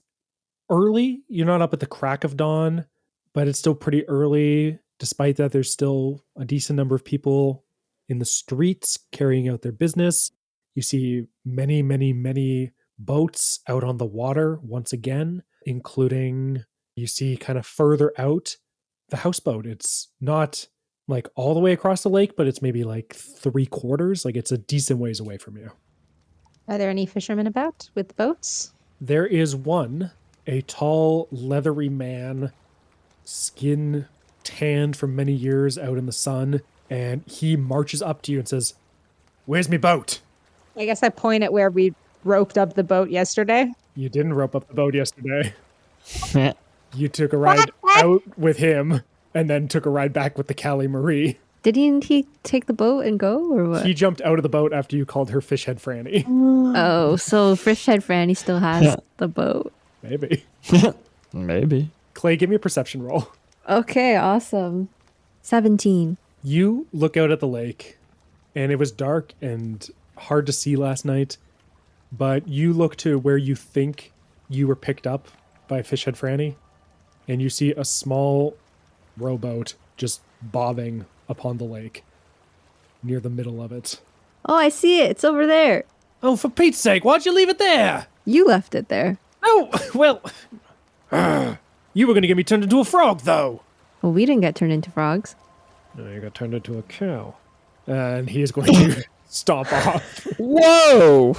early. You're not up at the crack of dawn, but it's still pretty early. Despite that, there's still a decent number of people in the streets carrying out their business. You see many, many, many boats out on the water once again, including you see kind of further out the houseboat. It's not all the way across the lake, but it's maybe 3/4. It's a decent ways away from you. Are there any fishermen about with boats? There is one, a tall, leathery man, skin tanned from many years out in the sun, and he marches up to you and says, "Where's me boat?" I guess I point at where we roped up the boat yesterday. You didn't rope up the boat yesterday. You took a ride out with him and then took a ride back with the Callie Marie. Didn't he take the boat and go, or what? He jumped out of the boat after you called her Fishhead Franny. Oh, so Fishhead Franny still has the boat. Maybe. Maybe. Clay, give me a perception roll. Okay, awesome. 17. You look out at the lake, and it was dark and hard to see last night, but you look to where you think you were picked up by Fishhead Franny, and you see a small rowboat just bobbing upon the lake near the middle of it. Oh, I see it. It's over there. Oh, for Pete's sake, why'd you leave it there? You left it there. Oh, well, you were going to get me turned into a frog, though. Well, we didn't get turned into frogs. No, you got turned into a cow. And he is going to stomp off. Whoa!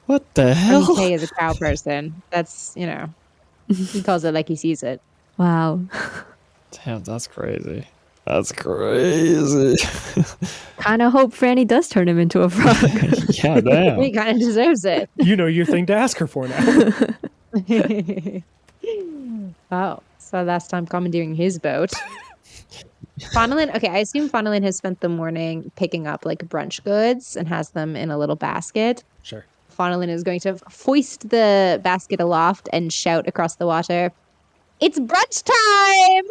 What the hell? MK is a cow person. That's, he calls it like he sees it. Wow. Damn, that's crazy. That's crazy. Kind of hope Franny does turn him into a frog. Yeah, damn. He kind of deserves it. You know your thing to ask her for now. Oh, so last time commandeering his boat. Faunalyn, okay, I assume Faunalyn has spent the morning picking up like brunch goods and has them in a little basket. Sure. Faunalyn is going to foist the basket aloft and shout across the water, "It's brunch time!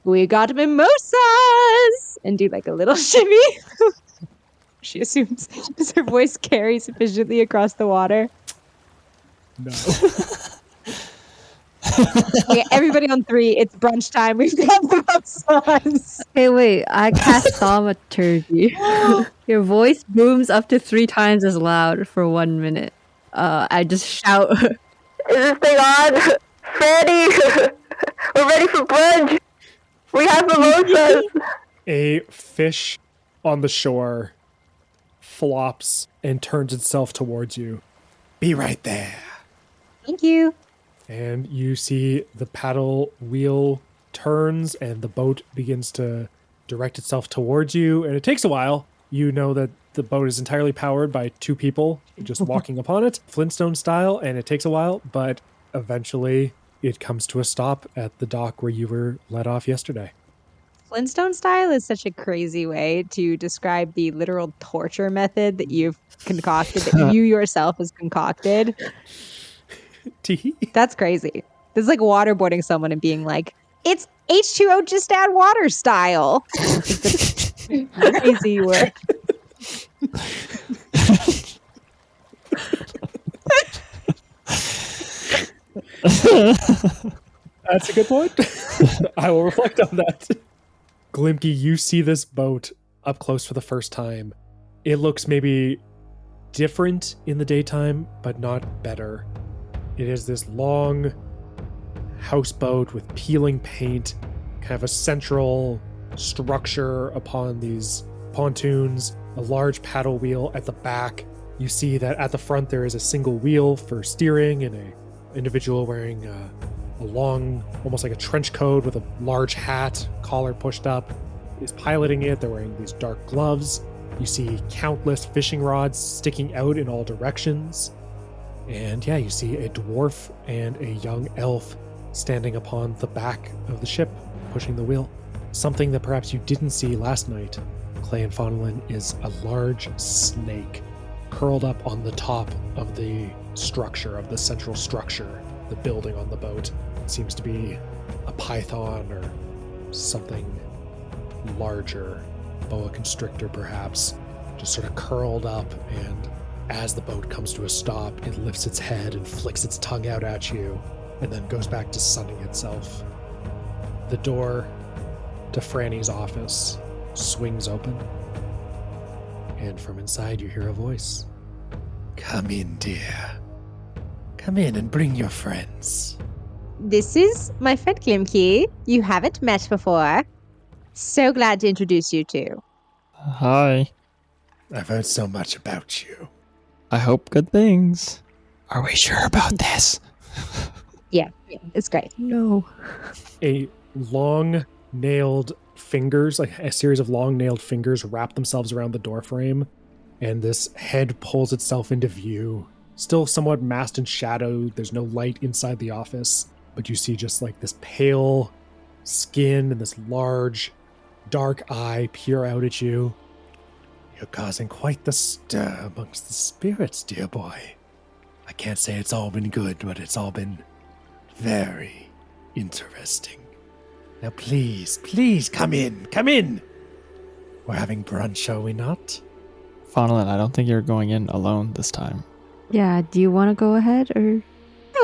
We got mimosas!" And do like a little shimmy. She assumes, does her voice carry sufficiently across the water? No. Okay, everybody on 3, it's brunch time. We've got mimosas. Hey, wait. I cast thaumaturgy. Your voice booms up to 3 times as loud for 1 minute. I just shout, "Is this thing on? Franny! We're ready for brunch! We have mimosas!" A fish on the shore flops and turns itself towards you. Be right there. Thank you. And you see the paddle wheel turns and the boat begins to direct itself towards you. And it takes a while. You know that the boat is entirely powered by 2 people just walking upon it, Flintstone style. And it takes a while, but eventually it comes to a stop at the dock where you were let off yesterday. Flintstone style is such a crazy way to describe the literal torture method that you've concocted, that you yourself has concocted. Tee. That's crazy. This is like waterboarding someone and being like, "It's H2O, just add water style." Crazy work. That's a good point. I will reflect on that. Glimki, you see this boat up close for the first time. It looks maybe different in the daytime, but not better. It is this long houseboat with peeling paint, kind of a central structure upon these pontoons, a large paddle wheel at the back. You see that at the front there is a single wheel for steering and an individual wearing a long, almost like a trench coat with a large hat, collar pushed up, is piloting it. They're wearing these dark gloves. You see countless fishing rods sticking out in all directions. And yeah, you see a dwarf and a young elf standing upon the back of the ship, pushing the wheel. Something that perhaps you didn't see last night, Clay and Faunalyn, is a large snake curled up on the top of the structure, of the central structure, the building on the boat. It seems to be a python or something larger, boa constrictor perhaps, just sort of curled up, and as the boat comes to a stop, it lifts its head and flicks its tongue out at you, and then goes back to sunning itself. The door to Franny's office swings open, and from inside you hear a voice. Come in, dear. Come in and bring your friends. This is my friend Glimki. You haven't met before. So glad to introduce you to. Hi. I've heard so much about you. I hope good things. Are we sure about this? Yeah, it's great. No. A long nailed fingers, like a series of long nailed fingers, wrap themselves around the doorframe, and this head pulls itself into view. Still somewhat masked in shadow. There's no light inside the office, but you see just like this pale skin and this large dark eye peer out at you. You're causing quite the stir amongst the spirits, dear boy. I can't say it's all been good, but it's all been very interesting. Now please, please come in, come in. We're having brunch, are we not? Faunalyn, I don't think you're going in alone this time. Yeah, do you want to go ahead or?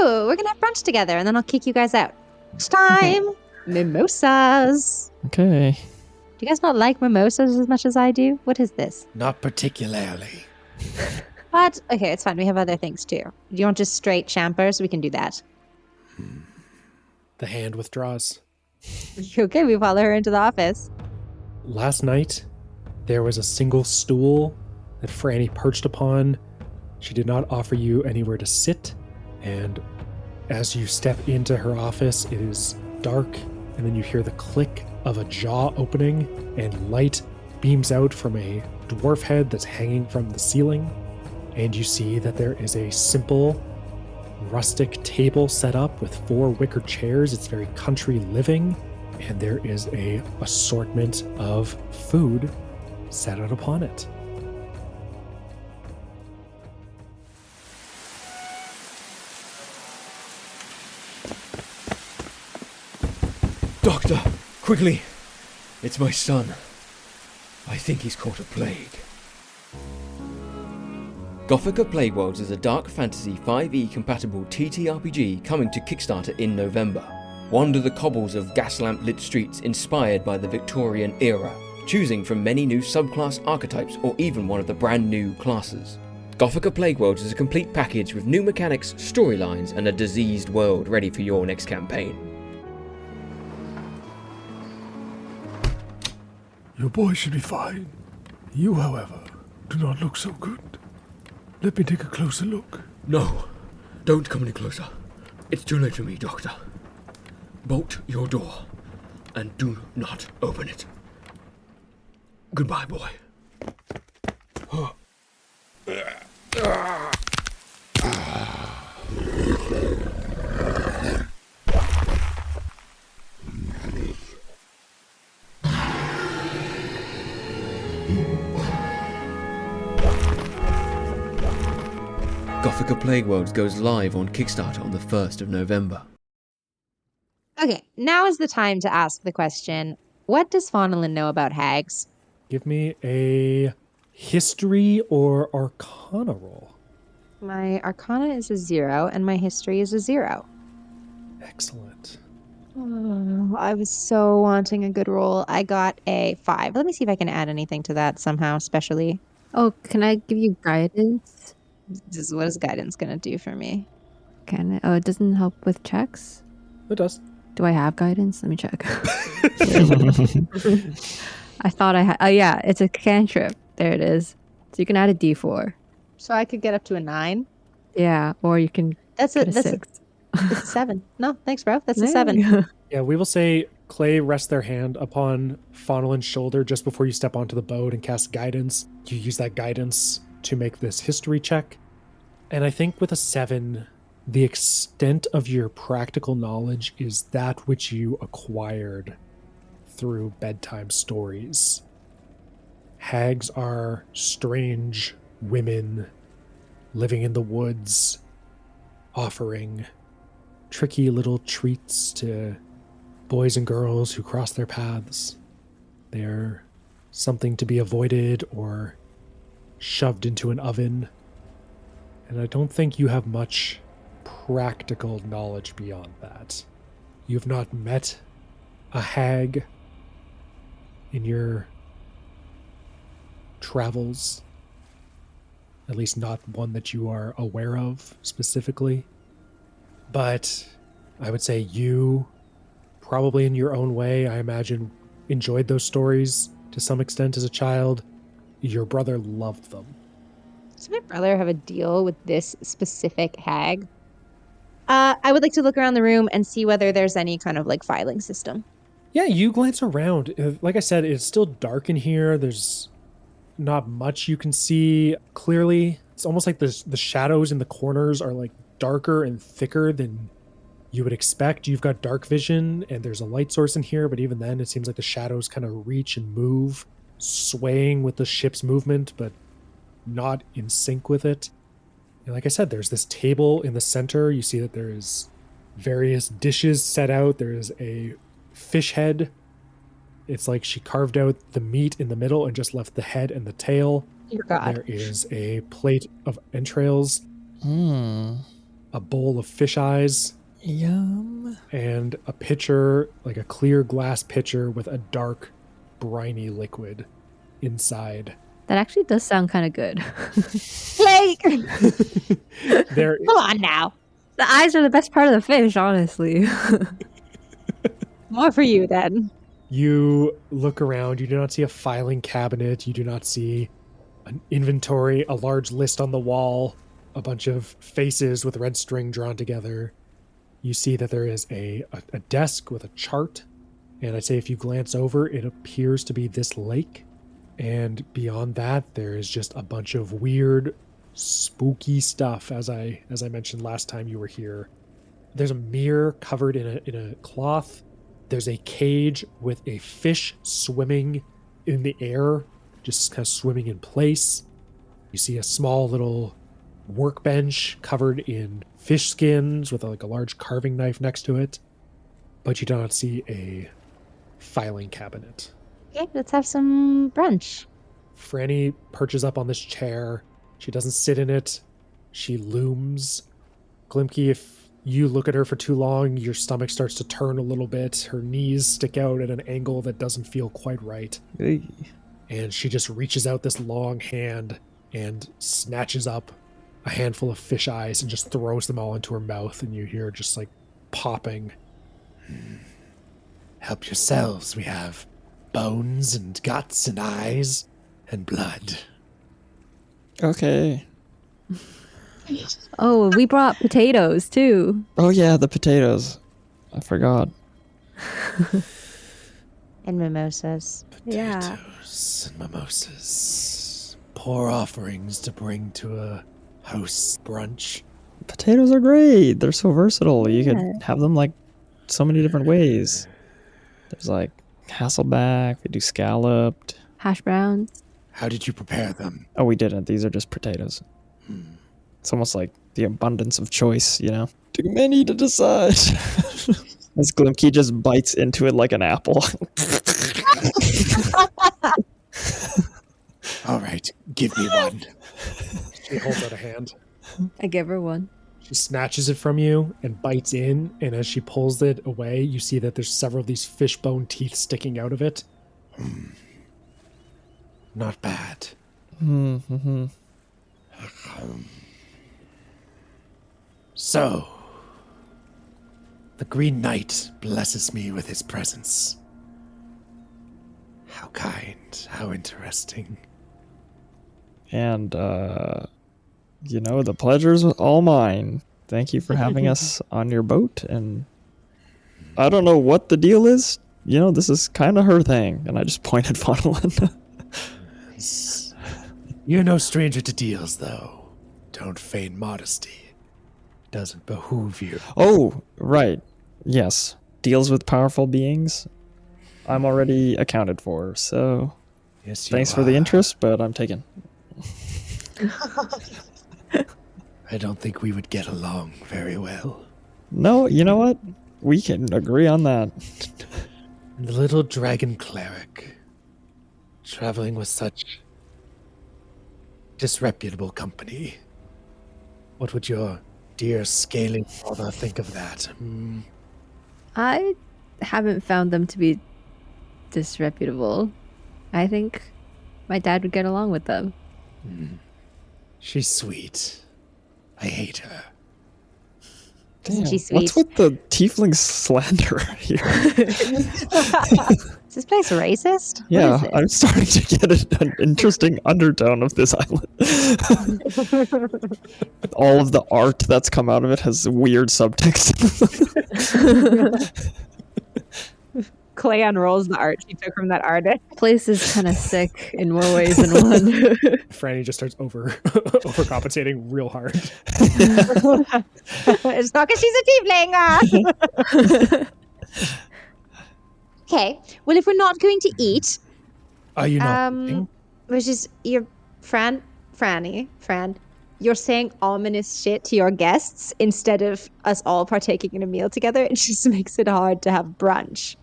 we're gonna have brunch together, and then I'll kick you guys out. It's time. Mimosas. Okay. Do you guys not like mimosas as much as I do? What is this? Not particularly. What? Okay, it's fine. We have other things too. Do you want just straight champers? We can do that. The hand withdraws. Okay, we follow her into the office. Last night, there was a single stool that Franny perched upon. She did not offer you anywhere to sit, and as you step into her office, it is dark, and then you hear the click of a jaw opening, and light beams out from a dwarf head that's hanging from the ceiling, and you see that there is a simple, rustic table set up with 4 wicker chairs. It's very country living, and there is a assortment of food set out upon it. Doctor, quickly! It's my son. I think he's caught a plague. Gothica Plague Worlds is a dark fantasy 5e compatible TTRPG coming to Kickstarter in November. Wander the cobbles of gaslamp lit streets inspired by the Victorian era, choosing from many new subclass archetypes or even one of the brand new classes. Gothica Plague Worlds is a complete package with new mechanics, storylines, and a diseased world ready for your next campaign. Your boy should be fine. You, however, do not look so good. Let me take a closer look. No, don't come any closer. It's too late for me, Doctor. Bolt your door, and do not open it. Goodbye, boy. Gothica Plague Worlds goes live on Kickstarter on the 1st of November. Okay, now is the time to ask the question, what does Faunalyn know about hags? Give me a history or arcana roll. My arcana is a 0, and my history is a 0. Excellent. Oh, I was so wanting a good roll. I got a 5. Let me see if I can add anything to that somehow, specially. Oh, can I give you guidance? What is guidance going to do for me? Can it? Oh, it doesn't help with checks? It does. Do I have guidance? Let me check. I thought I had. Oh, yeah, it's a cantrip. There it is. So you can add a d4. So I could get up to a 9? Yeah, or you can That's get a a 6. 6. It's a 7. No, thanks, bro. That's a There 7. you go. Yeah, we will say Clay rests their hand upon Faunalyn's shoulder just before you step onto the boat and cast guidance. You use that guidance to make this history check. And I think with a 7, the extent of your practical knowledge is that which you acquired through bedtime stories. Hags are strange women living in the woods, offering tricky little treats to boys and girls who cross their paths. They're something to be avoided or shoved into an oven. And I don't think you have much practical knowledge beyond that. You've not met a hag in your travels, at least not one that you are aware of specifically. But I would say you, probably in your own way, I imagine, enjoyed those stories to some extent as a child. Your brother loved them. Does my brother have a deal with this specific hag? I would like to look around the room and see whether there's any kind of like filing system. Yeah, you glance around. Like I said, it's still dark in here. There's not much you can see clearly. It's almost like the shadows in the corners are like darker and thicker than you would expect. You've got dark vision and there's a light source in here, but even then it seems like the shadows kind of reach and move, swaying with the ship's movement, but not in sync with it. And like I said, there's this table in the center. You see that there is various dishes set out. There is a fish head. It's like she carved out the meat in the middle and just left the head and the tail. Dear God. There is a plate of entrails. a bowl of fish eyes, Yum. and a pitcher, like a clear glass pitcher with a dark, briny liquid inside. That actually does sound kind of good. Like, There, come on now. The eyes are the best part of the fish, honestly. More for you then. you look around. You do not see a filing cabinet. You do not see an inventory, a large list on the wall, a bunch of faces with red string drawn together. You see that there is a desk with a chart. And I'd say if you glance over, it appears to be this lake. And beyond that, there is just a bunch of weird, spooky stuff, as I mentioned last time you were here. There's a mirror covered in a cloth. There's a cage with a fish swimming in the air, just kind of swimming in place. You see a small little workbench covered in fish skins with like a large carving knife next to it. But you do not see a filing cabinet. Okay, let's have some brunch. Franny perches up on this chair. She doesn't sit in it. She looms. Glimki, if you look at her for too long, your stomach starts to turn a little bit. Her knees stick out at an angle that doesn't feel quite right. Hey. And she just reaches out this long hand and snatches up a handful of fish eyes and just throws them all into her mouth. And you hear just like popping. Help yourselves. We have bones and guts and eyes and blood. Okay. Oh, we brought potatoes too. Oh yeah, the potatoes. I forgot. And mimosas. Yeah. Potatoes and mimosas. Poor offerings to bring to a host's brunch. Potatoes are great. They're so versatile. You could have them like so many different ways. There's like Hasselback. We do scalloped. Hash browns. How did you prepare them? Oh, we didn't. These are just potatoes. It's almost like the abundance of choice, you know? Too many to decide. As Glimki just bites into it like an apple. All right, give me one. She holds out a hand. I give her one. She snatches it from you and bites in, and as she pulls it away, you see that there's several of these fishbone teeth sticking out of it. Not bad. Mm-hmm. So, the Green Knight blesses me with his presence. How kind, how interesting. And, you know, the pleasure's all mine. Thank you for having us on your boat, and I don't know what the deal is. You know, this is kind of her thing. And I just point at Faunalyn. You're no stranger to deals, though. Don't feign modesty. Doesn't behoove you. Oh, right. Yes. Deals with powerful beings. I'm already accounted for, so Yes, you thanks for the are. interest, but I'm taken. I don't think we would get along very well. No, you know what? We can agree on that. The little dragon cleric, traveling with such disreputable company. What would your dear scaling father think of that? I haven't found them to be disreputable. I think my dad would get along with them. She's sweet. I hate her. Isn't she What's sweet? with the tiefling slander here? Is this place racist? Yeah, is it? I'm starting to get an interesting undertone of this island. All of the art that's come out of it has weird subtext. Clay unrolls the art she took from that artist. Place is kind of sick in more ways than one. Franny just starts overcompensating real hard. It's not because she's a tiefling. Okay, well, if we're not going to eat, Are you not eating? which is your Fran, you're saying ominous shit to your guests instead of us all partaking in a meal together. It just makes it hard to have brunch.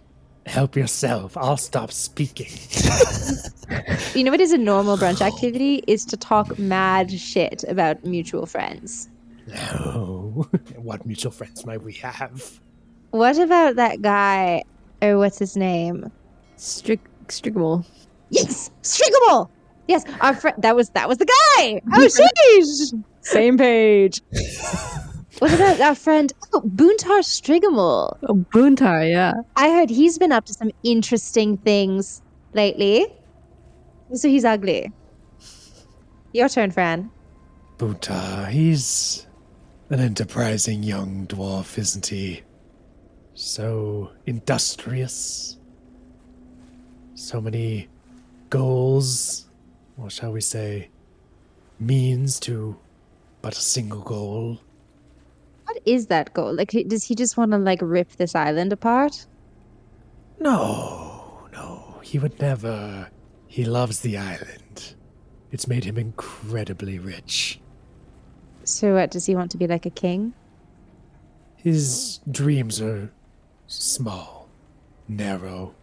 Help yourself. I'll stop speaking. You know what is a normal brunch activity? Is to talk mad shit about mutual friends. No. What mutual friends might we have? What about that guy, or what's his name? Striggle. Yes, Striggle. Yes, our friend. That was the guy. Oh, sheesh. Same page. What about our friend? Oh, Boontar Strigamol. Oh, Boontar, yeah. I heard he's been up to some interesting things lately. So he's ugly. Your turn, Fran. Buta, he's an enterprising young dwarf, isn't he? So industrious. So many goals, or shall we say, means to but a single goal. What is that goal? Like, does he just want to like rip this island apart? No, he would never. He loves the island. It's made him incredibly rich. So what, does he want to be like a king? His dreams are small, narrow.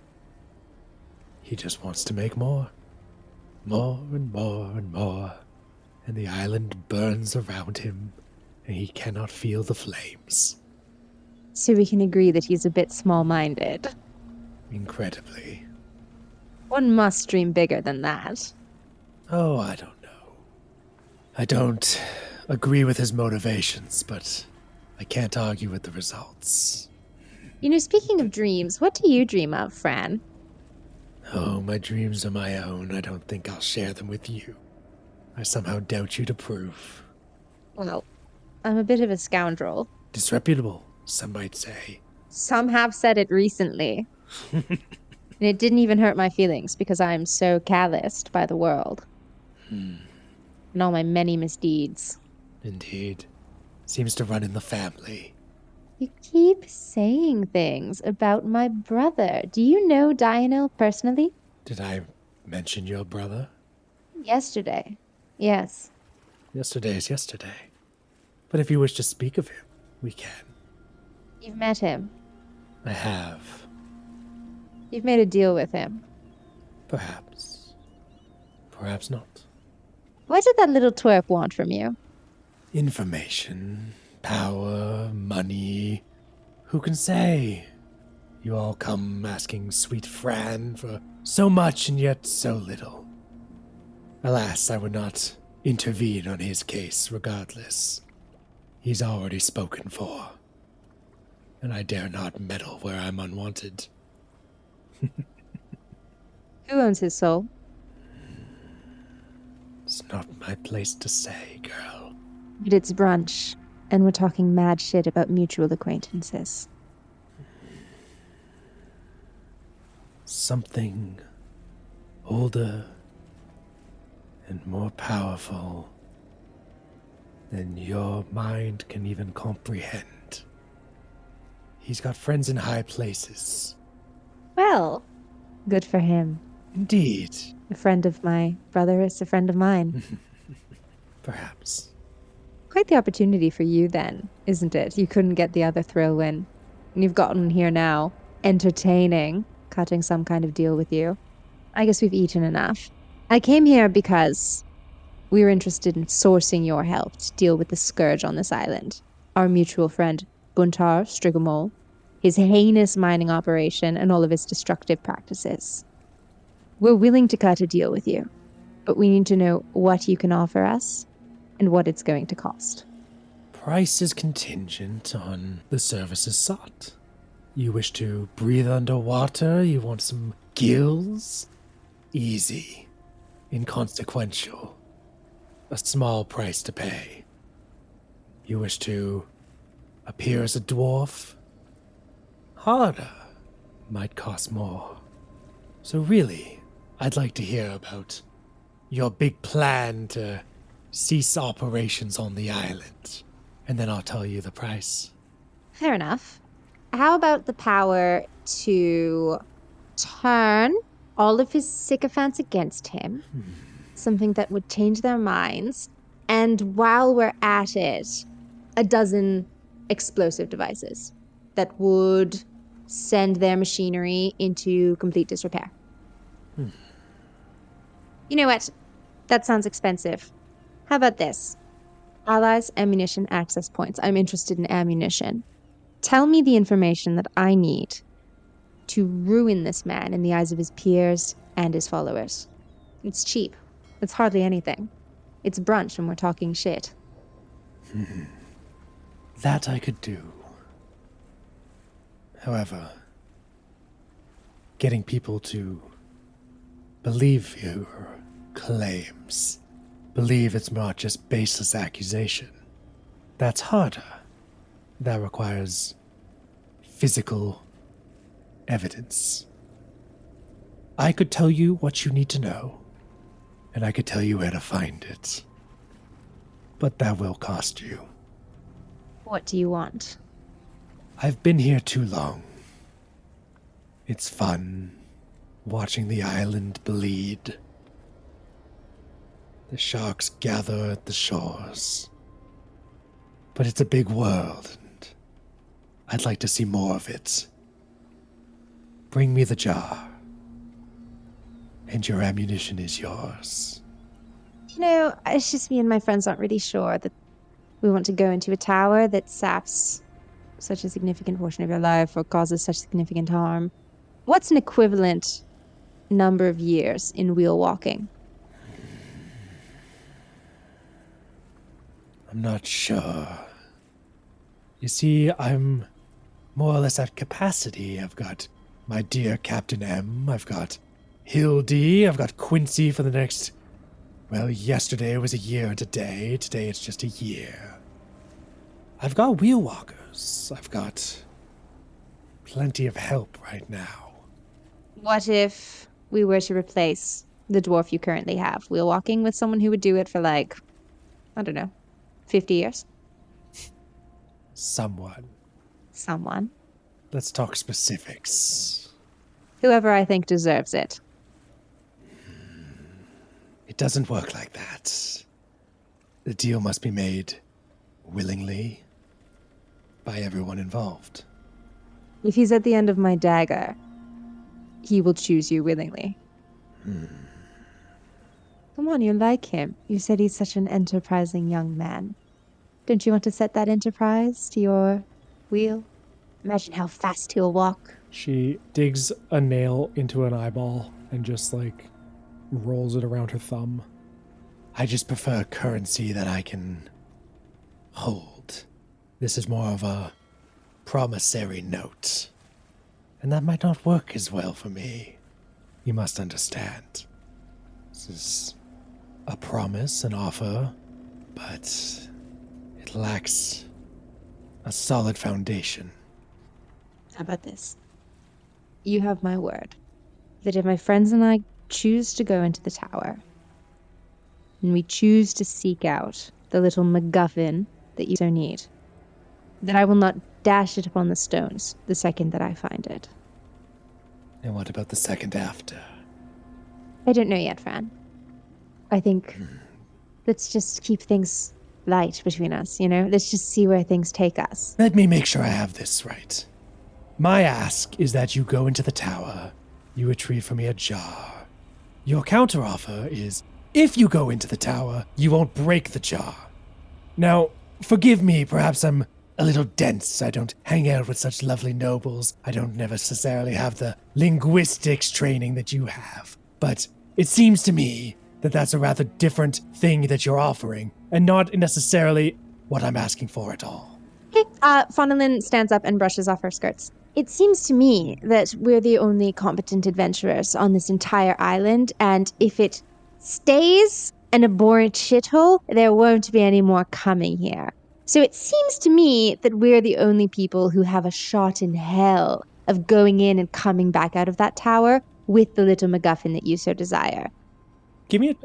He just wants to make more. More and more and more. And the island burns around him, and he cannot feel the flames. So we can agree that he's a bit small-minded. Incredibly. One must dream bigger than that. Oh, I don't know. I don't agree with his motivations, but I can't argue with the results. You know, speaking of dreams, what do you dream of, Fran? Oh, my dreams are my own. I don't think I'll share them with you. I somehow doubt you to prove. Well, I'm a bit of a scoundrel. Disreputable, some might say. Some have said it recently. And it didn't even hurt my feelings because I'm so calloused by the world. And all my many misdeeds. Indeed. Seems to run in the family. You keep saying things about my brother. Do you know Dionel personally? Did I mention your brother? Yesterday. Yes. Yesterday's yesterday. But if you wish to speak of him, we can. You've met him. I have. You've made a deal with him. Perhaps. Perhaps not. What did that little twerp want from you? Information, power, money. Who can say? You all come asking sweet Fran for so much and yet so little. Alas, I would not intervene on his case regardless. He's already spoken for. And I dare not meddle where I'm unwanted. Who owns his soul? It's not my place to say, girl. But it's brunch, and we're talking mad shit about mutual acquaintances. Something older and more powerful than your mind can even comprehend. He's got friends in high places. Well, good for him. Indeed. A friend of my brother is a friend of mine. Perhaps. Quite the opportunity for you then, isn't it? You couldn't get the other thrill in. And you've gotten here now, entertaining, cutting some kind of deal with you. I guess we've eaten enough. I came here because we were interested in sourcing your help to deal with the scourge on this island. Our mutual friend, Buntar Strigamol, his heinous mining operation, and all of his destructive practices. We're willing to cut a deal with you, but we need to know what you can offer us and what it's going to cost. Price is contingent on the services sought. You wish to breathe underwater? You want some gills? Easy. Inconsequential. A small price to pay. You wish to appear as a dwarf? Harder. Might cost more. So really, I'd like to hear about your big plan to cease operations on the island, and then I'll tell you the price. Fair enough. How about the power to turn all of his sycophants against him? Something that would change their minds. And while we're at it, a dozen explosive devices that would send their machinery into complete disrepair. You know what? That sounds expensive. How about this? Allies, ammunition, access points. I'm interested in ammunition. Tell me the information that I need to ruin this man in the eyes of his peers and his followers. It's cheap. It's hardly anything. It's brunch and we're talking shit. That I could do. However, getting people to believe your claims, believe it's not just baseless accusation, that's harder. That requires physical evidence. I could tell you what you need to know, and I could tell you where to find it. But that will cost you. What do you want? I've been here too long. It's fun watching the island bleed. The sharks gather at the shores. But it's a big world, and I'd like to see more of it. Bring me the jar, and your ammunition is yours. You know, it's just me and my friends aren't really sure that we want to go into a tower that saps such a significant portion of your life or causes such significant harm. What's an equivalent number of years in wheel walking? I'm not sure. You see, I'm more or less at capacity. I've got my dear Captain M. I've got Hildy. I've got Quincy for the next... Well, yesterday was a year and a day. Today it's just a year. I've got wheel walkers. I've got plenty of help right now. What if we were to replace the dwarf you currently have, wheel walking, with someone who would do it for like, I don't know, 50 years? Someone. Let's talk specifics. Whoever I think deserves it. It doesn't work like that. The deal must be made willingly by everyone involved. If he's at the end of my dagger, he will choose you willingly. Come on, you like him. You said he's such an enterprising young man. Don't you want to set that enterprise to your wheel? Imagine how fast he'll walk. She digs a nail into an eyeball and just like rolls it around her thumb. I just prefer currency that I can hold. This is more of a promissory note. And that might not work as well for me. You must understand. This is a promise, an offer, but it lacks a solid foundation. How about this? You have my word that if my friends and I choose to go into the tower, and we choose to seek out the little MacGuffin that you so need, that I will not dash it upon the stones the second that I find it. And what about the second after? I don't know yet, Fran. I think let's just keep things light between us, you know? Let's just see where things take us. Let me make sure I have this right. My ask is that you go into the tower, you retrieve for me a jar. Your counteroffer is, if you go into the tower, you won't break the jar. Now, forgive me, perhaps I'm a little dense. I don't hang out with such lovely nobles. I don't necessarily have the linguistics training that you have. But it seems to me that that's a rather different thing that you're offering, and not necessarily what I'm asking for at all. Okay, Faunalyn stands up and brushes off her skirts. It seems to me that we're the only competent adventurers on this entire island, and if it stays an abhorrent shithole, there won't be any more coming here. So it seems to me that we're the only people who have a shot in hell of going in and coming back out of that tower with the little MacGuffin that you so desire. Give me,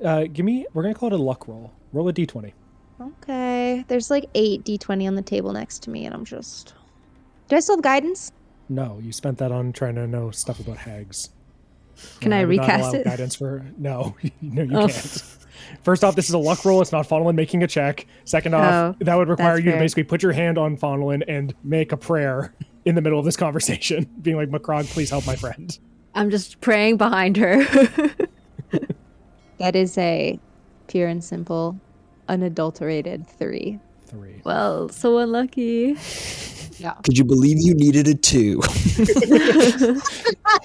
we're gonna call it a luck roll. Roll a d20. Okay, there's like 8 d20 on the table next to me, and I'm just... Do I still have guidance? No, you spent that on trying to know stuff about hags. Can I would not recast allow it? Guidance for no, no, you can't. First off, this is a luck roll. It's not Faunalyn making a check. Second off, that would require you to basically put your hand on Faunalyn and make a prayer in the middle of this conversation, being like, "Macrog, please help my friend." I'm just praying behind her. That is a pure and simple unadulterated 3. 3. Well, so unlucky. Yeah. Could you believe you needed a 2?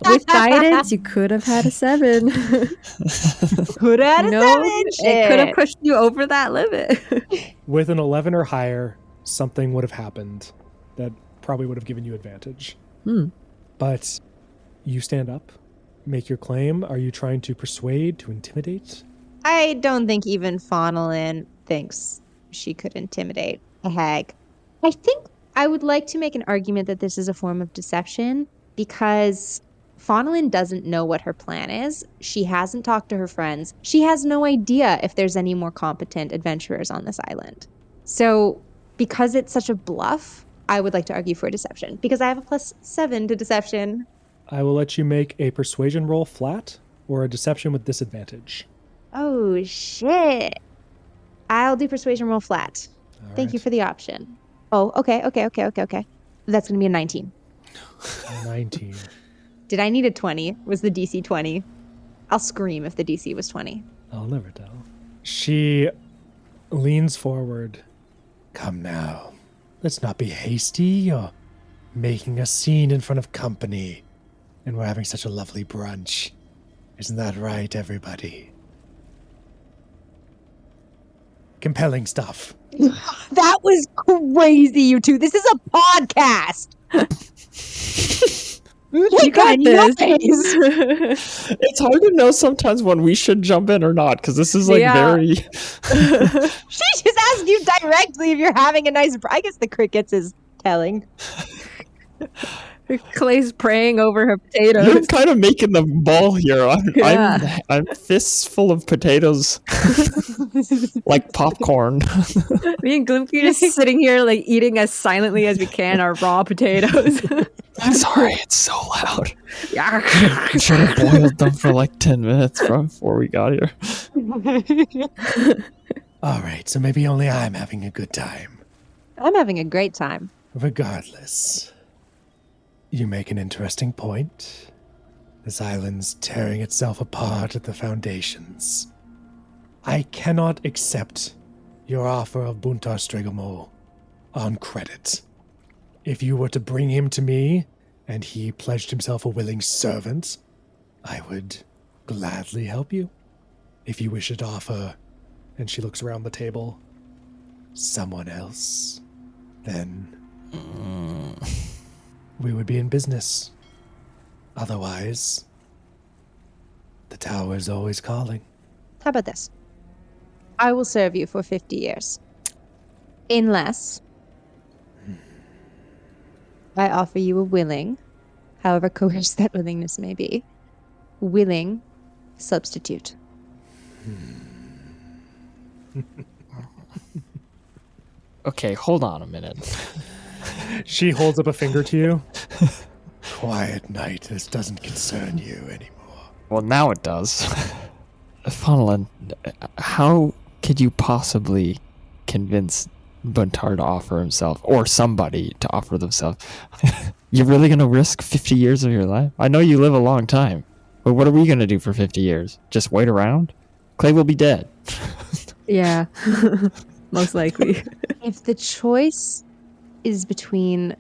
With guidance, you could have had a 7. Could have had a 7. It could have pushed you over that limit. With an 11 or higher, something would have happened that probably would have given you advantage. But you stand up, make your claim. Are you trying to persuade, to intimidate? I don't think even Faunalyn thinks she could intimidate a hag. I think I would like to make an argument that this is a form of deception because Faunalyn doesn't know what her plan is. She hasn't talked to her friends. She has no idea if there's any more competent adventurers on this island. So because it's such a bluff, I would like to argue for deception because I have a +7 to deception. I will let you make a persuasion roll flat or a deception with disadvantage. Oh, shit. I'll do persuasion roll flat. Thank you for the option. Oh, okay. That's going to be a 19. 19. Did I need a 20? Was the DC 20? I'll scream if the DC was 20. I'll never tell. She leans forward. Come now. Let's not be hasty. You're making a scene in front of company. And we're having such a lovely brunch. Isn't that right, everybody? Compelling stuff. That was crazy, you two. This is a podcast. You got this. It's hard to know sometimes when we should jump in or not, because this is like very... She just asked you directly if you're having a nice... I guess the crickets is telling. Clay's praying over her potatoes. You're kind of making the ball here. I'm fists full of potatoes, like popcorn. Me and Glimki are just sitting here, like eating as silently as we can our raw potatoes. I'm sorry, it's so loud. Yeah. I should have boiled them for like 10 minutes before we got here. All right, so maybe only I'm having a good time. I'm having a great time. Regardless, you make an interesting point. This island's tearing itself apart at the foundations. I cannot accept your offer of Buntar Stregomol on credit. If you were to bring him to me, and he pledged himself a willing servant, I would gladly help you. If you wish to offer, And she looks around the table. someone else, then we would be in business. Otherwise, the tower is always calling. How about this? I will serve you for 50 years. Unless I offer you a willing, however coerced that willingness may be, willing substitute. Okay, hold on a minute. She holds up a finger to you. Quiet night, this doesn't concern you anymore. Well, now it does. Faunalyn, how could you possibly convince Buntar to offer himself, or somebody to offer themselves? You're really going to risk 50 years of your life? I know you live a long time, but what are we going to do for 50 years? Just wait around? Clay will be dead. Yeah, most likely. If the choice is between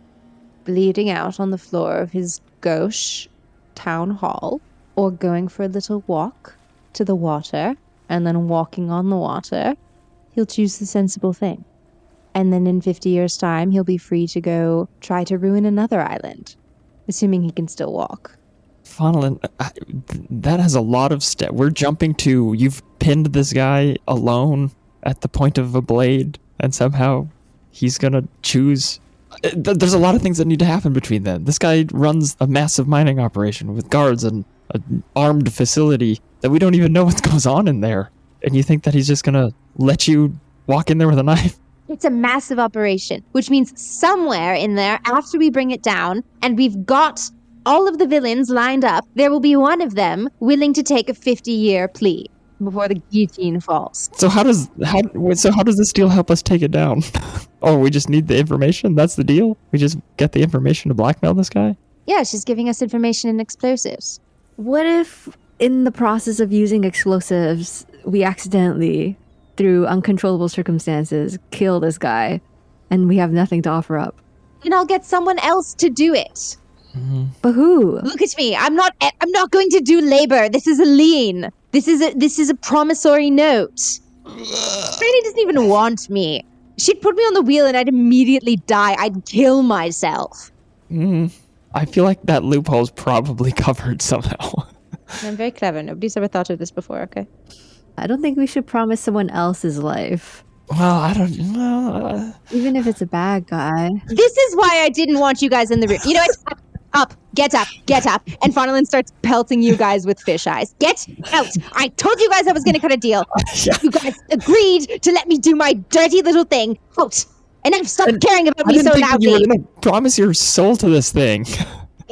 bleeding out on the floor of his gauche town hall or going for a little walk to the water and then walking on the water, he'll choose the sensible thing. And then in 50 years' time, he'll be free to go try to ruin another island, assuming he can still walk. Faunalyn, that has a lot of steps. We're jumping to, you've pinned this guy alone at the point of a blade, and somehow he's gonna choose. There's a lot of things that need to happen between them. This guy runs a massive mining operation with guards and an armed facility that we don't even know what goes on in there. And you think that he's just gonna let you walk in there with a knife? It's a massive operation, which means somewhere in there, after we bring it down, and we've got all of the villains lined up, there will be one of them willing to take a 50-year plea before the guillotine falls. So how does this deal help us take it down? Oh, we just need the information? That's the deal? We just get the information to blackmail this guy? Yeah, she's giving us information and explosives. What if, in the process of using explosives, we accidentally through uncontrollable circumstances, kill this guy, and we have nothing to offer up. And I'll get someone else to do it. But who? Look at me. I'm not going to do labor. This is a lien. This is a promissory note. Franny doesn't even want me. She'd put me on the wheel and I'd immediately die. I'd kill myself. I feel like that loophole's probably covered somehow. I'm very clever. Nobody's ever thought of this before, okay? I don't think we should promise someone else's life. Well, I don't know. Even if it's a bad guy. This is why I didn't want you guys in the room. You know what? Get up. And Faunalyn starts pelting you guys with fish eyes. Get out. I told you guys I was going to cut a deal. Yeah. You guys agreed to let me do my dirty little thing. Out. And now stop caring about me so loudly. You were going to promise your soul to this thing.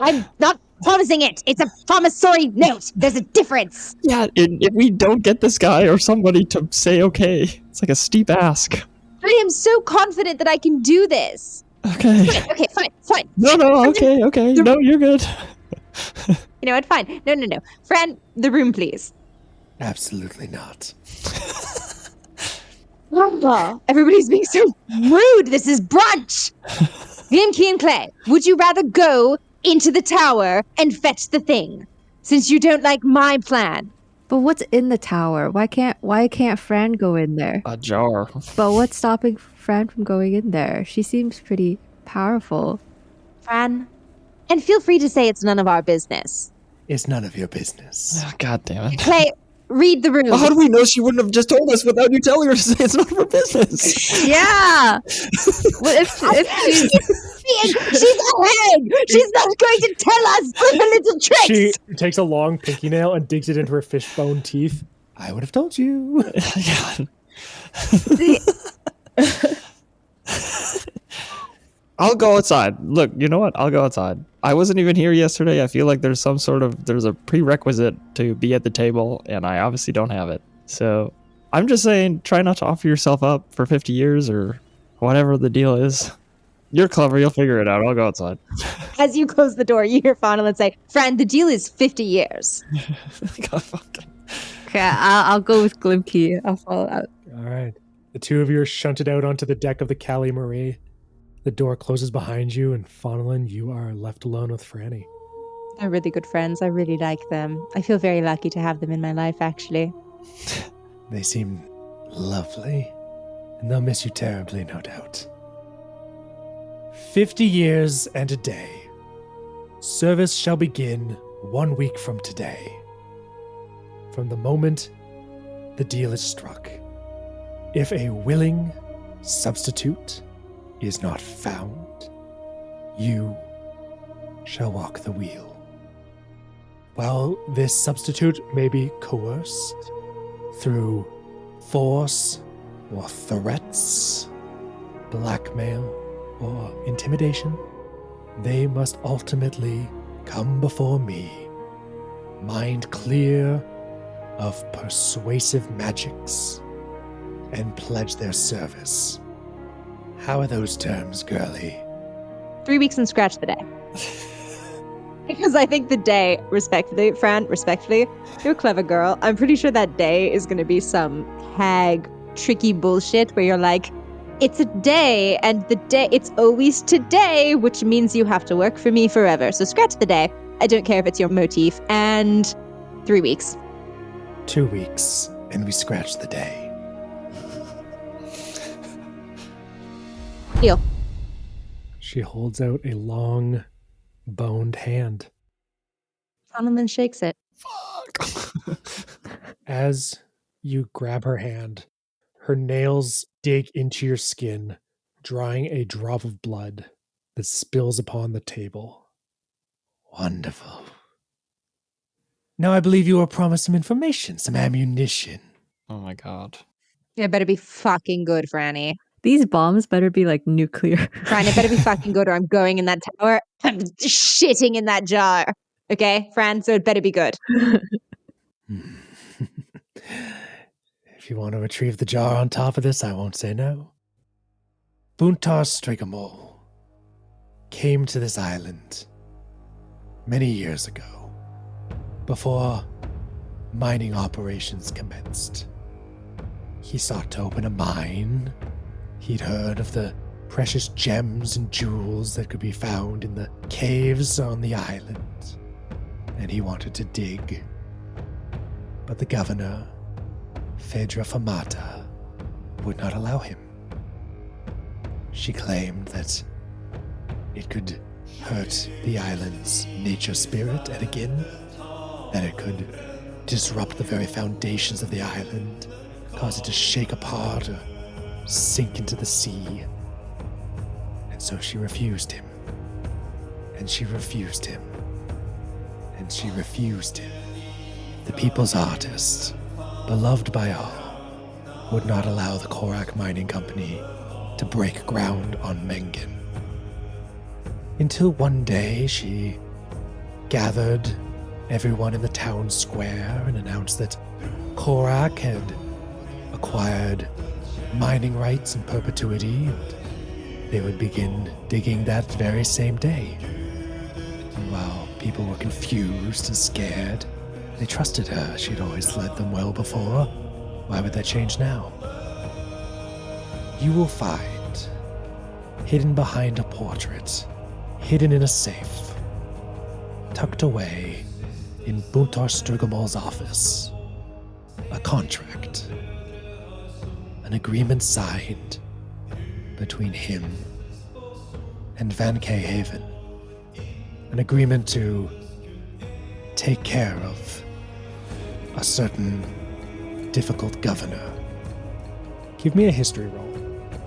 I'm not promising it. It's a promissory note. There's a difference. Yeah, if we don't get this guy or somebody to say okay, it's like a steep ask. I am so confident that I can do this. Okay. Fine. No, okay. No, you're good. You know what? Fine. No. Fran, the room, please. Absolutely not. Everybody's being so rude. This is brunch. Glimki and Clay, would you rather go into the tower and fetch the thing, since you don't like my plan? But what's in the tower? Why can't Fran go in there? A jar. But what's stopping Fran from going in there? She seems pretty powerful. Fran, and feel free to say it's none of our business. It's none of your business. Oh, God damn it. Clay, read the room. Well, how do we know she wouldn't have just told us without you telling her to say it's none of her business? Yeah. What if she's ahead. She's not going to tell us the little tricks. She takes a long pinky nail and digs it into her fishbone teeth. I would have told you. Yeah. I'll go outside. Look, you know what? I'll go outside. I wasn't even here yesterday. I feel like there's a prerequisite to be at the table, and I obviously don't have it. So I'm just saying, try not to offer yourself up for 50 years or whatever the deal is. You're clever. You'll figure it out. I'll go outside. As you close the door, you hear Faunalyn say, Fran, the deal is 50 years. Okay, I'll go with Glimki. I'll follow out. All right. The two of you are shunted out onto the deck of the Callie Marie. The door closes behind you, and Faunalyn, you are left alone with Franny. They're really good friends. I really like them. I feel very lucky to have them in my life, actually. They seem lovely, and they'll miss you terribly, no doubt. 50 years and a day. Service shall begin 1 week from today. From the moment the deal is struck. If a willing substitute is not found, you shall walk the wheel. While this substitute may be coerced through force or threats, blackmail or intimidation, they must ultimately come before me, mind clear of persuasive magics, and pledge their service. How are those terms, girlie? 3 weeks and scratch the day. Because I think the day, respectfully, you're a clever girl. I'm pretty sure that day is going to be some hag, tricky bullshit where you're like, it's a day, and the day, it's always today, which means you have to work for me forever. So scratch the day. I don't care if it's your motif. And 3 weeks. 2 weeks, and we scratch the day. Deal. She holds out a long, boned hand. Faunalyn shakes it. Fuck. As you grab her hand, her nails dig into your skin, drawing a drop of blood that spills upon the table. Wonderful. Now I believe you were promised some information, some ammunition. Oh my God. It better be fucking good, Franny. These bombs better be like nuclear. Fran, it better be fucking good or I'm going in that tower. I'm shitting in that jar. Okay, Fran, so it better be good. If you want to retrieve the jar on top of this, I won't say no. Buntar Strigamol came to this island many years ago, before mining operations commenced. He sought to open a mine. He'd heard of the precious gems and jewels that could be found in the caves on the island, and he wanted to dig. But the governor, Phaedra Famata, would not allow him. She claimed that it could hurt the island's nature spirit, and again, that it could disrupt the very foundations of the island, cause it to shake apart or sink into the sea. And so she refused him. And she refused him. And she refused him. The people's artist, beloved by all, would not allow the Korak Mining Company to break ground on Mengen. Until one day she gathered everyone in the town square and announced that Korak had acquired mining rights in perpetuity, and they would begin digging that very same day. And while people were confused and scared, they trusted her. She'd always led them well before. Why would that change now? You will find, hidden behind a portrait, hidden in a safe, tucked away in Buntar Sturgamal's office, a contract, an agreement signed between him and Van K. Haven, an agreement to take care of a certain difficult governor. Give me a history roll.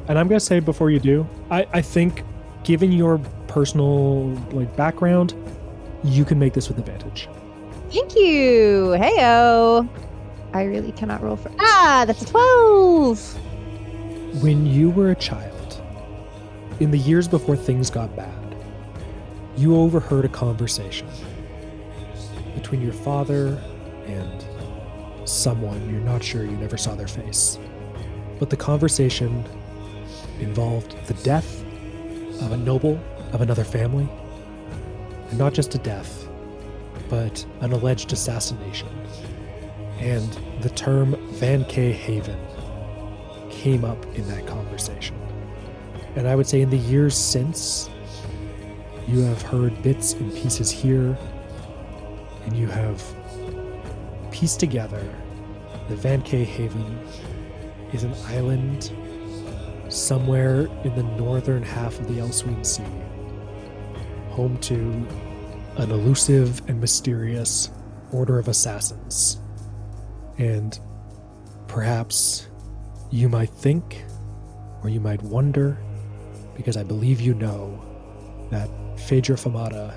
And I'm going to say before you do, I think given your personal background, you can make this with advantage. Thank you. Heyo. I really cannot roll for. That's a 12. When you were a child, in the years before things got bad, you overheard a conversation between your father and someone you're not sure, you never saw their face. But the conversation involved the death of a noble of another family, and not just a death, but an alleged assassination. And the term Van K. Haven came up in that conversation. And I would say in the years since, you have heard bits and pieces here, and you have pieced together that Van K. Haven is an island somewhere in the northern half of the Elsween Sea, home to an elusive and mysterious order of assassins. And perhaps you might think, or you might wonder, because I believe you know, that Phaedra Famata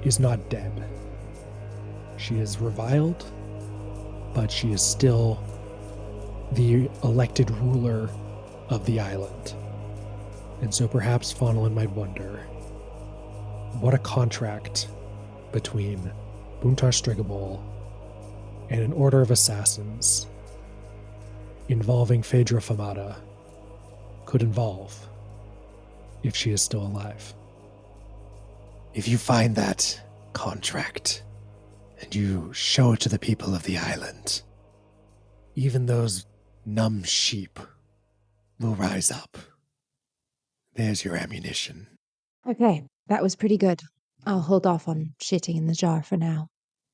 is not dead. She is reviled, but she is still the elected ruler of the island. And so perhaps Faunalyn might wonder, what a contract between Buntar Strigabol and an order of assassins involving Phaedra Famata could involve if she is still alive. If you find that contract and you show it to the people of the island, even those numb sheep will rise up. There's your ammunition. Okay, that was pretty good. I'll hold off on shitting in the jar for now.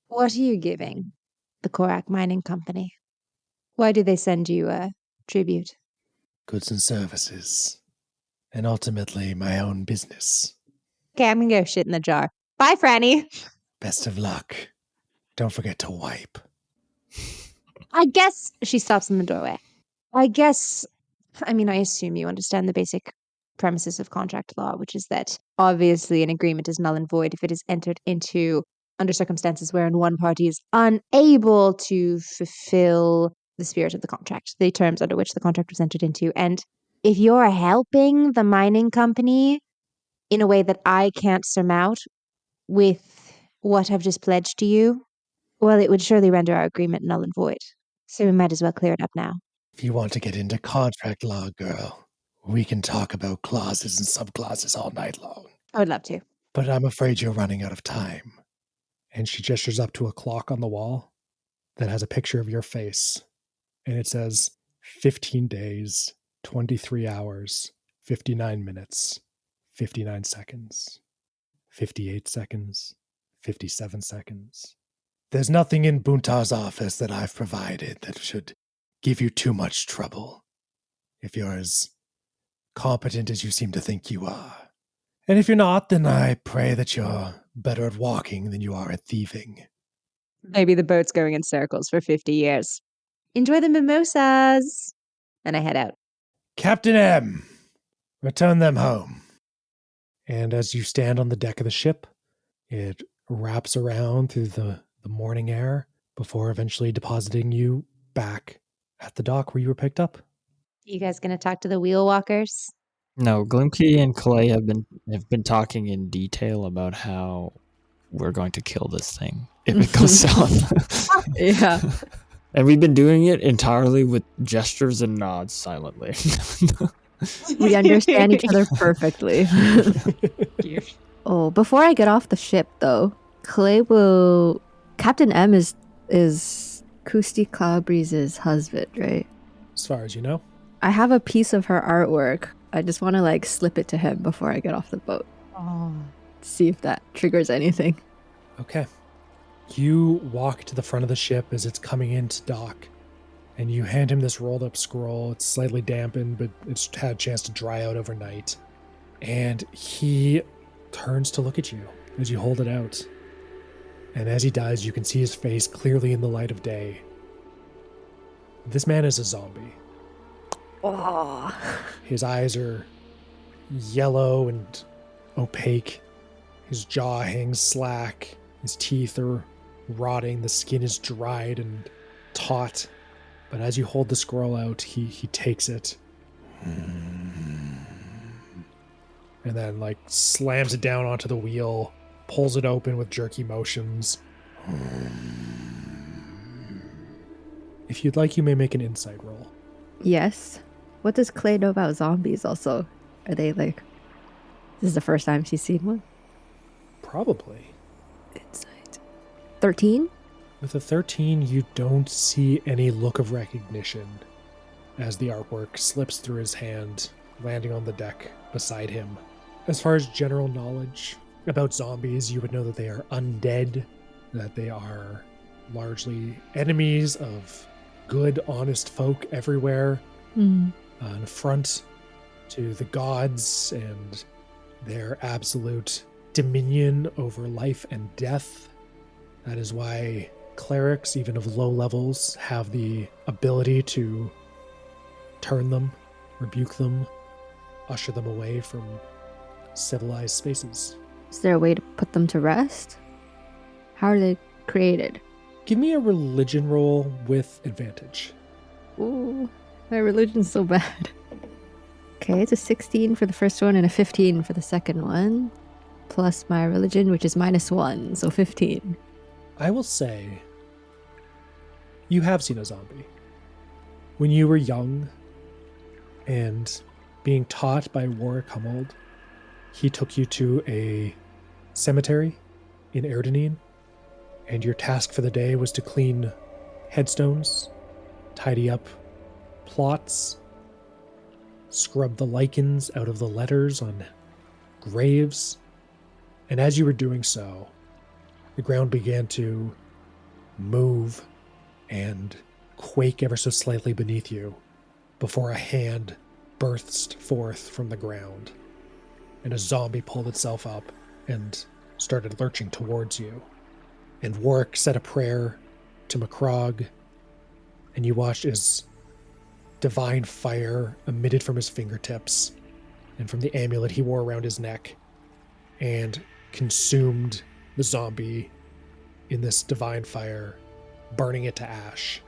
What are you giving the Korak Mining Company? Why do they send you a tribute? Goods and services. And ultimately my own business. Okay, I'm gonna go shit in the jar. Bye, Franny. Best of luck. Don't forget to wipe. I guess she stops in the doorway. I assume you understand the basic premises of contract law, which is that obviously an agreement is null and void if it is entered into under circumstances wherein one party is unable to fulfill the spirit of the contract, the terms under which the contract was entered into. And if you're helping the mining company in a way that I can't surmount with what I've just pledged to you, well, it would surely render our agreement null and void. So we might as well clear it up now. If you want to get into contract law, girl, we can talk about clauses and subclauses all night long. I would love to. But I'm afraid you're running out of time. And she gestures up to a clock on the wall that has a picture of your face. And it says 15 days, 23 hours, 59 minutes, 59 seconds, 58 seconds, 57 seconds. There's nothing in Buntar's office that I've provided that should give you too much trouble, if you're as competent as you seem to think you are. And if you're not, then I pray that you're better at walking than you are at thieving. Maybe the boat's going in circles for 50 years. Enjoy the mimosas. And I head out. Captain M, return them home. And as you stand on the deck of the ship, it wraps around through the morning air before eventually depositing you back at the dock where you were picked up. You guys gonna talk to the wheel walkers? No, Glimki and Clay have been talking in detail about how we're going to kill this thing if it goes south. Yeah. And we've been doing it entirely with gestures and nods silently. We understand each other perfectly. Oh, before I get off the ship, though, Captain M is Kusti Cloudbreeze's husband, right? As far as you know. I have a piece of her artwork. I just want to slip it to him before I get off the boat. Oh. See if that triggers anything. Okay. You walk to the front of the ship as it's coming into dock, and you hand him this rolled up scroll. It's slightly dampened, but it's had a chance to dry out overnight. And he turns to look at you as you hold it out. And as he does, you can see his face clearly in the light of day. This man is a zombie. Oh. His eyes are yellow and opaque. His jaw hangs slack. His teeth are rotting. The skin is dried and taut. But as you hold the scroll out, he takes it. And then slams it down onto the wheel, pulls it open with jerky motions. If you'd like, you may make an insight roll. Yes. What does Clay know about zombies also? Are they this is the first time she's seen one? Probably. Insight. 13? With a 13, you don't see any look of recognition as the artwork slips through his hand, landing on the deck beside him. As far as general knowledge about zombies, you would know that they are undead, that they are largely enemies of good, honest folk everywhere, an affront to the gods and their absolute dominion over life and death. That is why clerics, even of low levels, have the ability to turn them, rebuke them, usher them away from civilized spaces. Is there a way to put them to rest? How are they created? Give me a religion roll with advantage. Ooh, my religion's so bad. Okay, it's a 16 for the first one and a 15 for the second one. Plus my religion, which is -1, so 15. I will say, you have seen a zombie. When you were young and being taught by Warwick Hummold, he took you to a cemetery in Erdenine, and your task for the day was to clean headstones, tidy up plots, scrub the lichens out of the letters on graves. And as you were doing so, the ground began to move and quake ever so slightly beneath you before a hand burst forth from the ground, and a zombie pulled itself up and started lurching towards you. And Warwick said a prayer to Macrog, and you watched as divine fire emitted from his fingertips and from the amulet he wore around his neck and consumed the zombie in this divine fire, burning it to ash.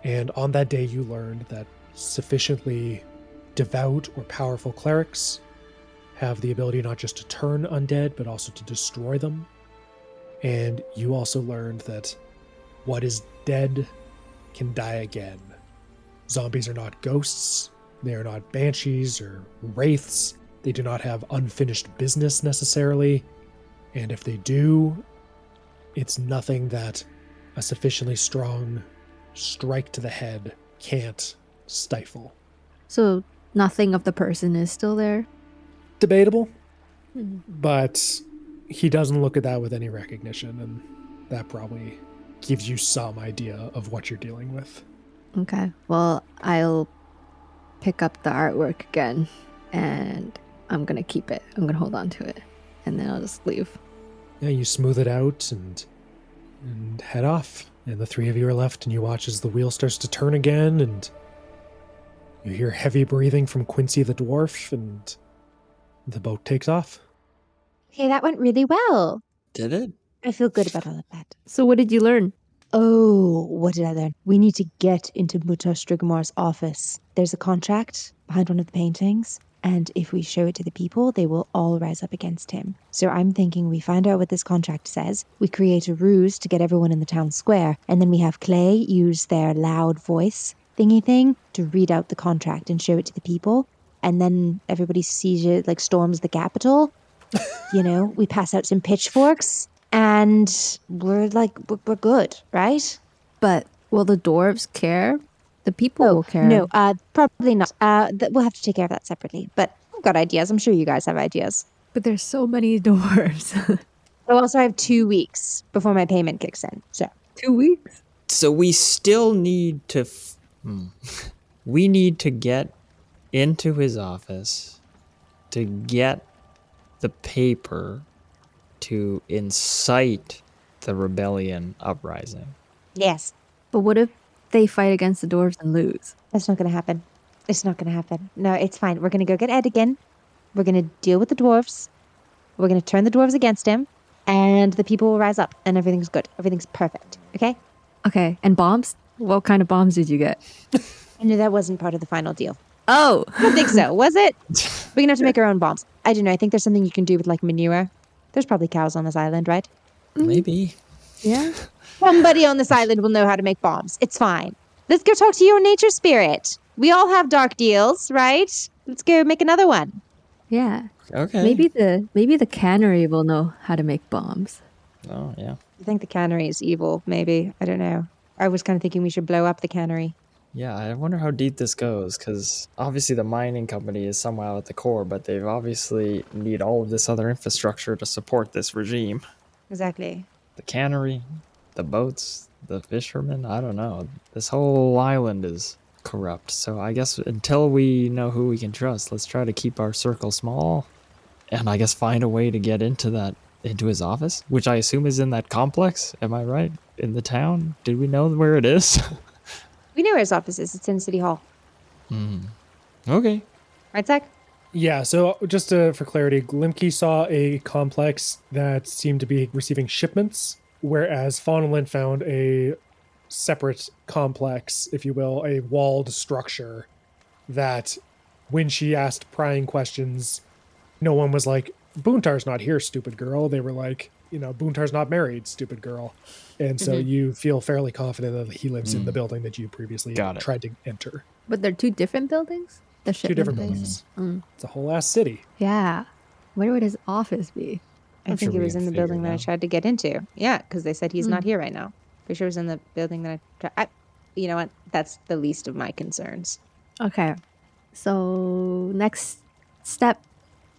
And on that day you learned that sufficiently devout or powerful clerics have the ability not just to turn undead, but also to destroy them. And you also learned that what is dead can die again. Zombies are not ghosts. They are not banshees or wraiths. They do not have unfinished business necessarily. And if they do, it's nothing that a sufficiently strong strike to the head can't stifle. So nothing of the person is still there? Debatable, but he doesn't look at that with any recognition, and that probably gives you some idea of what you're dealing with. Okay. Well, I'll pick up the artwork again, and I'm going to keep it. I'm going to hold on to it, and then I'll just leave. Yeah, you smooth it out and head off. And the three of you are left, and you watch as the wheel starts to turn again, and you hear heavy breathing from Quincy the dwarf, and the boat takes off. Hey, that went really well. Did it? I feel good about all of that. So what did you learn? Oh, what did I learn? We need to get into Mutter Strigamar's office. There's a contract behind one of the paintings, and if we show it to the people, they will all rise up against him. So I'm thinking we find out what this contract says, we create a ruse to get everyone in the town square, and then we have Clay use their loud voice thingy thing to read out the contract and show it to the people, and then everybody sees it, like storms the Capitol. We pass out some pitchforks, and we're good, right? But will the dwarves care? The people will care. No, probably not. We'll have to take care of that separately. But I've got ideas. I'm sure you guys have ideas. But there's so many dwarves. Oh, also, I have 2 weeks before my payment kicks in. So 2 weeks? So we still need to... we need to get into his office to get the paper to incite the rebellion uprising. yes, But what if they fight against the dwarves and lose? that's not going to happen. It's not going to happen. No, it's fine. We're going to go get Ed again. We're going to deal with the dwarves. We're going to turn the dwarves against him. And the people will rise up. And everything's good. Everything's perfect. Okay? Okay, and bombs? What kind of bombs did you get? I knew that wasn't part of the final deal. Oh! I don't think so. Was it? We're going to have to make our own bombs. I don't know. I think there's something you can do with like manure. There's probably cows on this island, right? Maybe. Yeah? Somebody on this island will know how to make bombs. It's fine. Let's go talk to your nature spirit. We all have dark deals, right? Let's go make another one. Yeah. Okay. Maybe the cannery will know how to make bombs. Oh, yeah. I think the cannery is evil, maybe. I don't know. I was kind of thinking we should blow up the cannery. Yeah, I wonder how deep this goes, because obviously the mining company is somehow at the core, but they obviously need all of this other infrastructure to support this regime. Exactly. The cannery, the boats, the fishermen, I don't know. This whole island is corrupt, so I guess until we know who we can trust, let's try to keep our circle small, and I guess find a way to get into his office, which I assume is in that complex, am I right? In the town? Did we know where it is? We know where his office is. It's in City Hall. Okay. Right, Zach? Yeah, so just for clarity, Glimki saw a complex that seemed to be receiving shipments, whereas Faunalyn found a separate complex, if you will, a walled structure that when she asked prying questions, no one was like, Boontar's not here, stupid girl. They were like, Boontar's not married, stupid girl. And so you feel fairly confident that he lives in the building that you previously tried to enter. But they're 2 different buildings? The Two different buildings. buildings. It's a whole ass city. Yeah. Where would his office be? I think it was in the building that I tried to get into. Yeah, because they said he's not here right now. Pretty sure it was in the building that I tried. You know what? That's the least of my concerns. Okay. So next step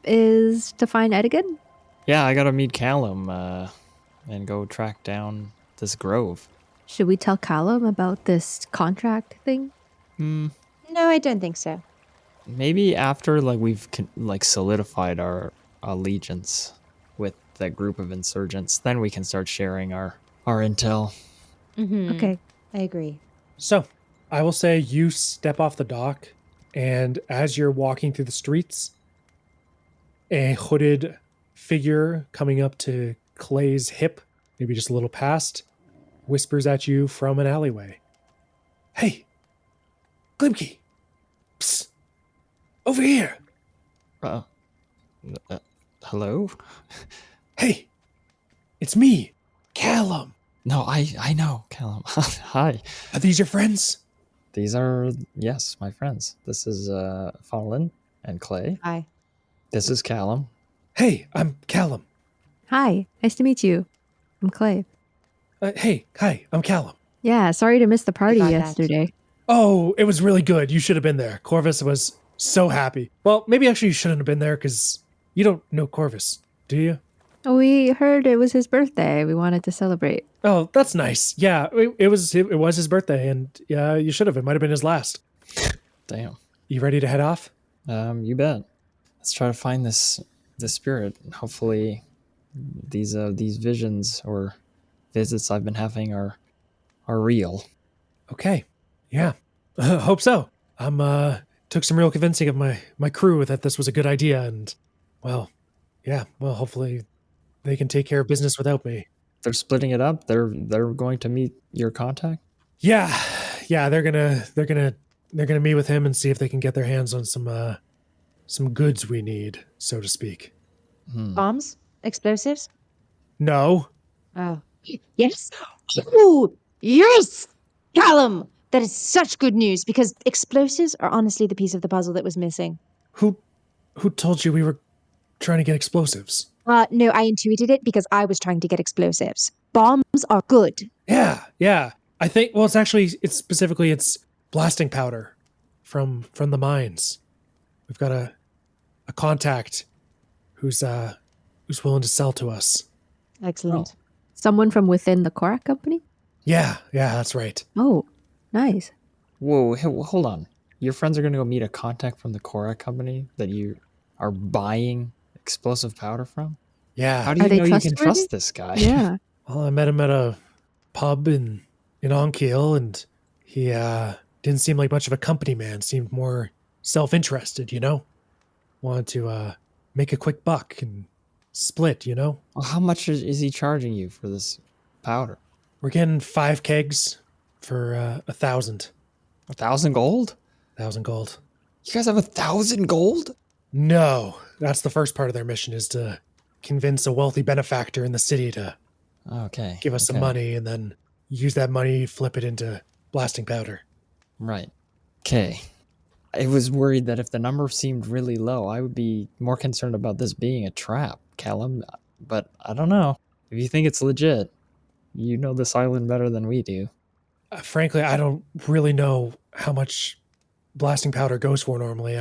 is to find Ed again? Yeah, I gotta meet Callum and go track down this grove. Should we tell Callum about this contract thing? No, I don't think so. Maybe after we've solidified our allegiance with the group of insurgents, then we can start sharing our intel. Okay. I agree. So, I will say you step off the dock, and as you're walking through the streets, a hooded figure coming up to Clay's hip, maybe just a little past, whispers at you from an alleyway. Hey, Glimki! Psst! Over here! Hello? Hey! It's me, Callum! No, I know, Callum. Hi. Are these your friends? These are, yes, my friends. This is Faunalyn and Clay. Hi. This is Callum. Hey, I'm Callum. Hi. Nice to meet you. I'm Clay. Hi, I'm Callum. Yeah, sorry to miss the party got that. yesterday. Oh, it was really good. You should have been there. Corvus was so happy. Well, maybe actually you shouldn't have been there because you don't know Corvus, do you? We heard it was his birthday. We wanted to celebrate. Oh, that's nice. Yeah, it was his birthday, and yeah, you should have. It might have been his last. Damn. You ready to head off? You bet. Let's try to find this spirit. Hopefully, these visions or visits I've been having are real. Okay. Yeah. Hope so. Took some real convincing of my crew that this was a good idea, and well, yeah. Well, hopefully they can take care of business without me. They're splitting it up. They're going to meet your contact. Yeah. They're gonna meet with him and see if they can get their hands on some goods we need, so to speak. Bombs? Explosives? No. Oh. Yes. Oh, yes! Callum! That is such good news because explosives are honestly the piece of the puzzle that was missing. Who told you we were trying to get explosives? No, I intuited it because I was trying to get explosives. Bombs are good. Yeah. I think, well, it's blasting powder from the mines. We've got a contact who's willing to sell to us. Excellent. Someone from within the Korak company? Yeah, that's right. Oh, nice. Whoa, hold on. Your friends are going to go meet a contact from the Korak company that you are buying explosive powder from? Yeah. How do you Are they know you can trustworthy? trust this guy? Yeah. Well, I met him at a pub in Onkiel, and he didn't seem like much of a company man. Seemed more self-interested, Wanted to make a quick buck and split, Well, how much is he charging you for this powder? We're getting 5 kegs for 1,000. 1,000 gold? 1,000 gold. You guys have 1,000 gold? No, that's the first part of their mission, is to convince a wealthy benefactor in the city to Okay. give us some money, and then use that money, flip it into blasting powder. Right. Okay. I was worried that if the number seemed really low, I would be more concerned about this being a trap, Callum. But I don't know. If you think it's legit, you know this island better than we do. Frankly, I don't really know how much blasting powder goes for normally.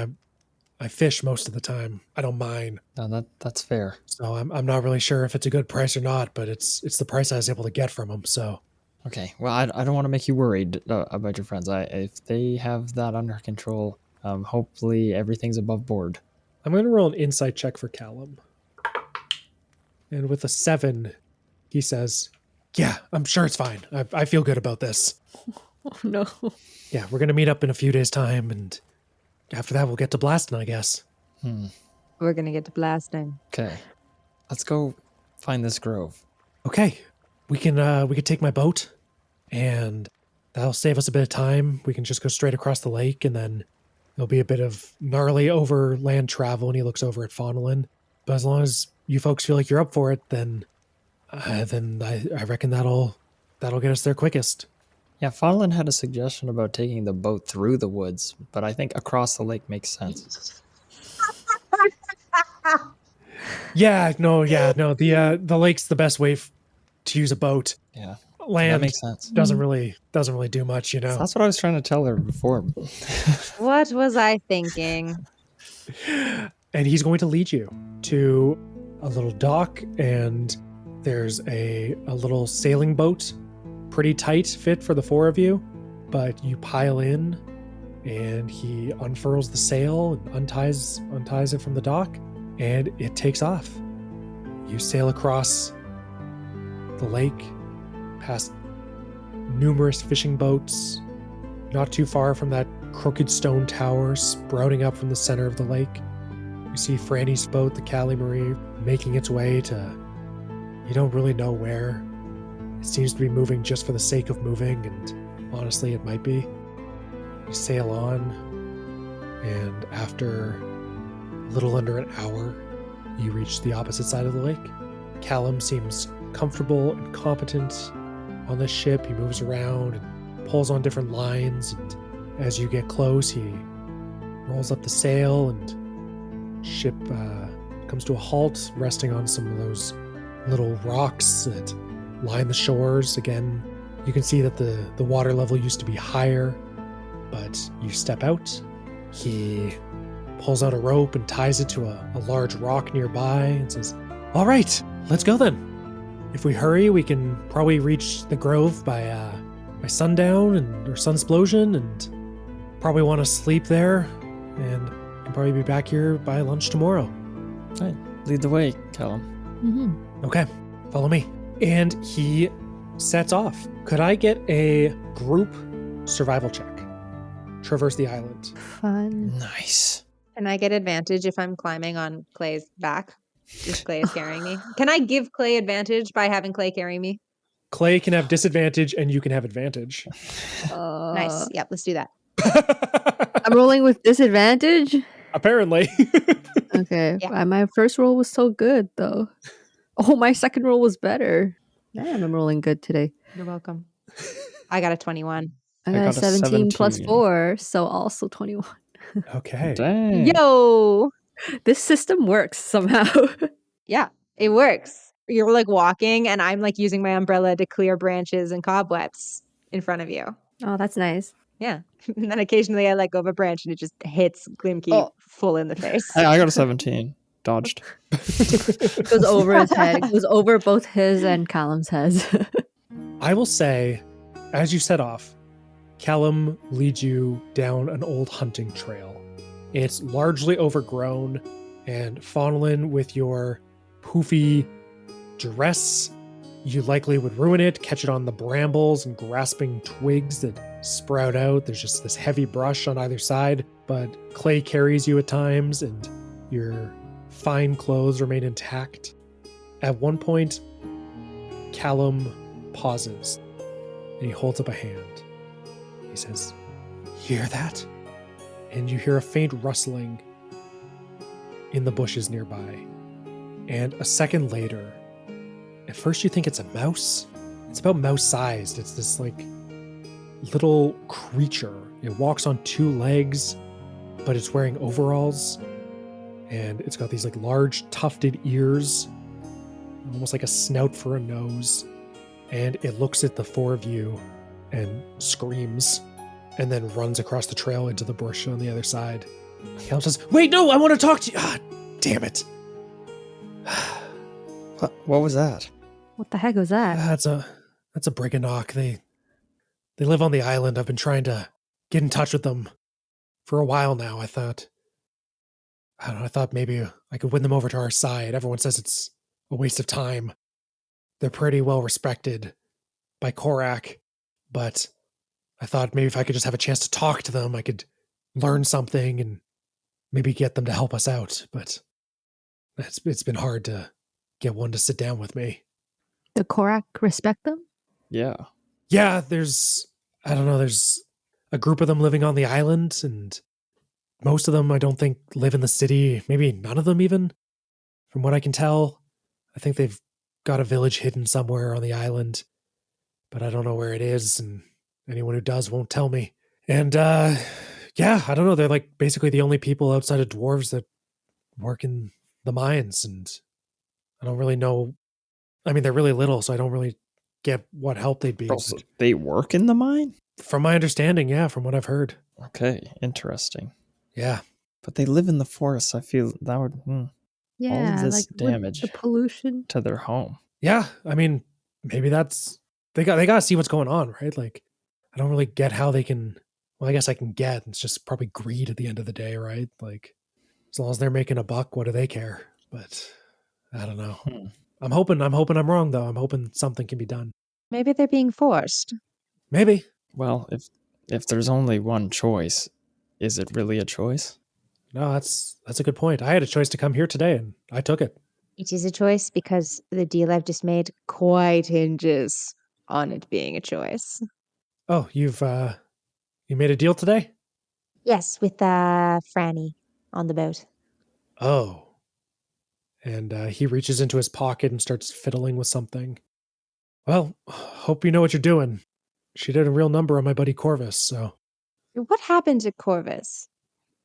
I fish most of the time. I don't mine. No, that's fair. So I'm not really sure if it's a good price or not, but it's the price I was able to get from them. So Okay. Well, I don't want to make you worried about your friends. If they have that under control, hopefully everything's above board. I'm going to roll an insight check for Callum. And with a 7, he says, yeah, I'm sure it's fine. I feel good about this. Oh, no. Yeah, we're going to meet up in a few days' time, and after that, we'll get to blasting, I guess. We're going to get to blasting. Okay. Let's go find this grove. Okay, we can take my boat, and that'll save us a bit of time. We can just go straight across the lake, and then there'll be a bit of gnarly overland travel, and he looks over at Faunalyn. But as long as you folks feel like you're up for it, then I reckon that'll get us there quickest. Yeah, Faunalyn had a suggestion about taking the boat through the woods, but I think across the lake makes sense. The lake's the best way to use a boat. Yeah, Land that makes sense. doesn't really do much, That's what I was trying to tell her before. What was I thinking? And he's going to lead you to a little dock, and there's a little sailing boat, pretty tight fit for the 4 of you, but you pile in, and he unfurls the sail and unties it from the dock, and it takes off. You sail across the lake, past numerous fishing boats, not too far from that crooked stone tower sprouting up from the center of the lake. You see Franny's boat, the Callie Marie, making its way to, you don't really know where. It seems to be moving just for the sake of moving, and honestly, it might be. You sail on, and after a little under an hour, you reach the opposite side of the lake. Callum seems comfortable and competent on this ship. He moves around and pulls on different lines, and as you get close, he rolls up the sail, and ship comes to a halt, resting on some of those little rocks that line the shores. Again, you can see that the water level used to be higher But you step out. He pulls out a rope and ties it to a large rock nearby and says, "All right, let's go then. If we hurry, we can probably reach the grove by sundown or sunsplosion, and probably want to sleep there, and can probably be back here by lunch tomorrow." All right, lead the way, Callum. Mm-hmm. Okay, follow me. And he sets off. Could I get a group survival check? Traverse the island. Fun. Nice. Can I get advantage if I'm climbing on Clay's back? If Clay is carrying me. Can I give Clay advantage by having Clay carry me? Clay can have disadvantage and you can have advantage. Nice. Yep, let's do that. I'm rolling with disadvantage. Apparently. Okay. Yeah. My first roll was so good, though. Oh, my second roll was better. Man, I'm rolling good today. You're welcome. I got a 21. I got a 17 plus 17. 4, so also 21. Okay. Dang. Yo! This system works somehow. Yeah, it works. You're like walking, and I'm like using my umbrella to clear branches and cobwebs in front of you. Oh, that's nice. Yeah. And then occasionally I let go of a branch and it just hits Glimki full in the face. Hey, I got a 17. Dodged. It goes over his head. It goes over both his and Callum's heads. I will say, as you set off, Callum leads you down an old hunting trail. It's largely overgrown, and Faunalyn, with your poofy dress, you likely would ruin it, catch it on the brambles and grasping twigs that sprout out. There's just this heavy brush on either side, but Clay carries you at times, and your fine clothes remain intact. At one point, Callum pauses, and he holds up a hand. He says, "Hear that?" And you hear a faint rustling in the bushes nearby. And a second later, at first you think it's a mouse. It's about mouse-sized. It's this like little creature. It walks on two legs, but it's wearing overalls. And it's got these like large tufted ears, almost like a snout for a nose. And it looks at the four of you and screams, and then runs across the trail into the bush on the other side. Callum says, "Wait, no, I want to talk to you." Ah, damn it. What was that? What the heck was that? That's a Briganock. They live on the island. I've been trying to get in touch with them for a while now. I thought maybe I could win them over to our side. Everyone says it's a waste of time. They're pretty well respected by Korak, but I thought maybe if I could just have a chance to talk to them, I could learn something and maybe get them to help us out. But it's been hard to get one to sit down with me. The Korak respect them? Yeah. Yeah, there's a group of them living on the island, and most of them I don't think live in the city. Maybe none of them even, from what I can tell. I think they've got a village hidden somewhere on the island, but I don't know where it is, and anyone who does won't tell me. And yeah, I don't know. They're like basically the only people outside of dwarves that work in the mines, and I don't really know. I mean, they're really little, so I don't really get what help they'd be. Also, they work in the mine? From my understanding, yeah, from what I've heard. Okay, interesting. Yeah. But they live in the forest. I feel that would Yeah, all of this like with damage the pollution. to their home. Yeah, I mean, maybe that's they got to see what's going on, right? Like, I don't really get how they can. Well, I guess I can get. It's just probably greed at the end of the day, right? Like, as long as they're making a buck, what do they care? But I don't know. I'm hoping I'm wrong though. I'm hoping something can be done. Maybe they're being forced. Maybe. Well, if there's only one choice, is it really a choice? No, that's a good point. I had a choice to come here today, and I took it. It is a choice because the deal I've just made quite hinges on it being a choice. Oh, you made a deal today? Yes, with Franny on the boat. Oh. And he reaches into his pocket and starts fiddling with something. Well, hope you know what you're doing. She did a real number on my buddy Corvus, so. What happened to Corvus?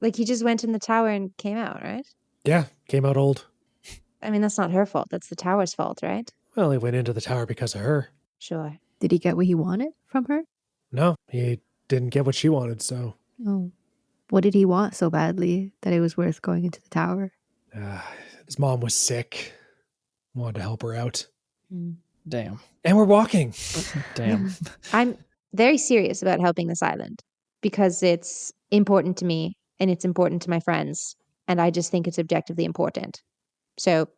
Like, he just went in the tower and came out, right? Yeah, came out old. I mean, that's not her fault. That's the tower's fault, right? Well, he went into the tower because of her. Sure. Did he get what he wanted from her? No, he didn't get what she wanted, so Oh. What did he want so badly that it was worth going into the tower? his mom was sick. Wanted to help her out. Damn. And we're walking. Damn. I'm very serious about helping this island because it's important to me and it's important to my friends. And I just think it's objectively important. So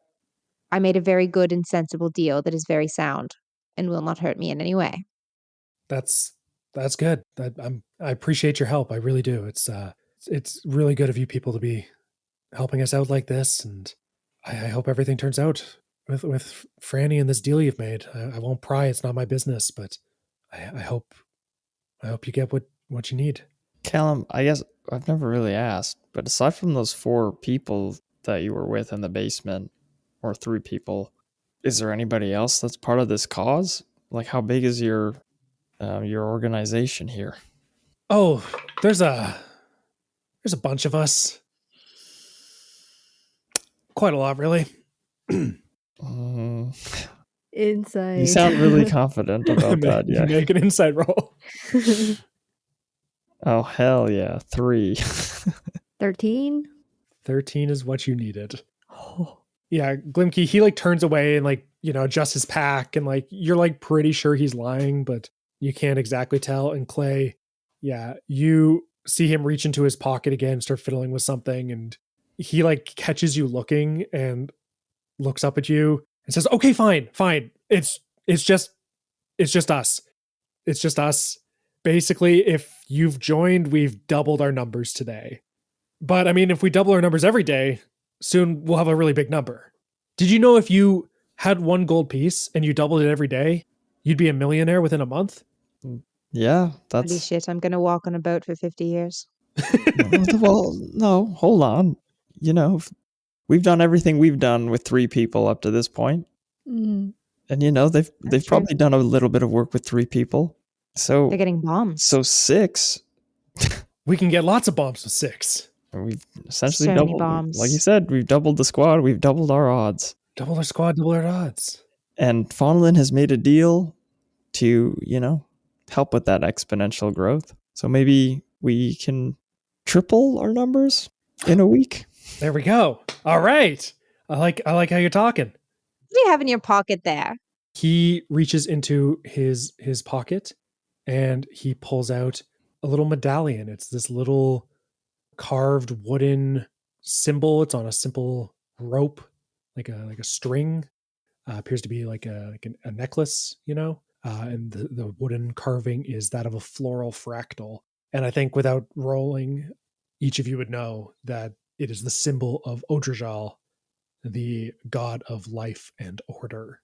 I made a very good and sensible deal that is very sound and will not hurt me in any way. That's good. I appreciate your help. I really do. It's really good of you people to be helping us out like this, and I hope everything turns out with Franny and this deal you've made. I won't pry. It's not my business, but I hope you get what you need. Callum, I guess I've never really asked, but aside from those 4 people that you were with in the basement, or 3 people, is there anybody else that's part of this cause? Like, how big is your organization here? Oh, there's a bunch of us. Quite a lot, really. Inside. You sound really confident about that. Yeah. Make an insight roll. Oh, hell yeah. 3. 13? 13 is what you needed. Yeah, Glimki, he like turns away and like, adjusts his pack, and like you're like pretty sure he's lying, but you can't exactly tell. And Clay, yeah, you see him reach into his pocket again, start fiddling with something, and he like catches you looking and looks up at you and says, "Okay, fine. It's just us. It's just us. Basically, if you've joined, we've doubled our numbers today. But I mean, if we double our numbers every day, soon we'll have a really big number. Did you know if you had 1 gold piece and you doubled it every day, you'd be a millionaire within a month?" Yeah, Holy that's... shit, I'm going to walk on a boat for 50 years. Well, no, hold on. We've done everything we've done with 3 people up to this point. Mm. And they've probably done a little bit of work with 3 people. So They're getting bombs. So 6. We can get lots of bombs with 6. We've essentially So many doubled. bombs. Like you said, we've doubled the squad. We've doubled our odds. Double our squad, double our odds. And Faunalyn has made a deal to, help with that exponential growth. So maybe we can triple our numbers in a week. There we go. All right. I like how you're talking. What do you have in your pocket there? He reaches into his pocket and he pulls out a little medallion. It's this little carved wooden symbol. It's on a simple rope, like a string. Appears to be like a necklace, and the wooden carving is that of a floral fractal. And I think without rolling, each of you would know that it is the symbol of Odrajal, the god of life and order.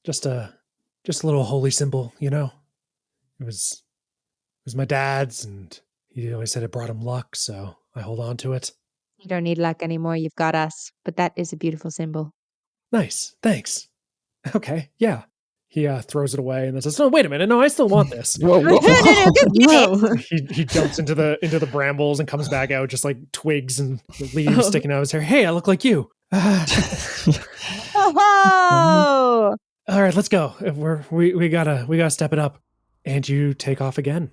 Just a little holy symbol, It was my dad's, and he always said it brought him luck, so I hold on to it. You don't need luck anymore. You've got us. But that is a beautiful symbol. Nice. Thanks. Okay. Yeah. He throws it away and then says, "No, wait a minute. No, I still want this." Whoa. No. He jumps into the brambles and comes back out just like twigs and leaves sticking out of his hair. "Hey, I look like you." Oh! All right, let's go. We gotta step it up. And you take off again.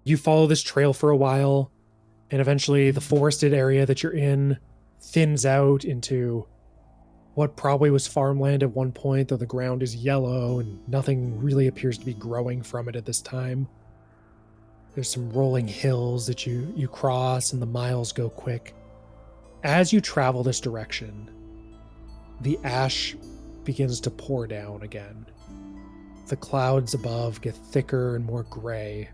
You follow this trail for a while, and eventually the forested area that you're in thins out into what probably was farmland at one point, though the ground is yellow and nothing really appears to be growing from it at this time. There's some rolling hills that you cross, and the miles go quick. As you travel this direction, the ash begins to pour down again. The clouds above get thicker and more gray.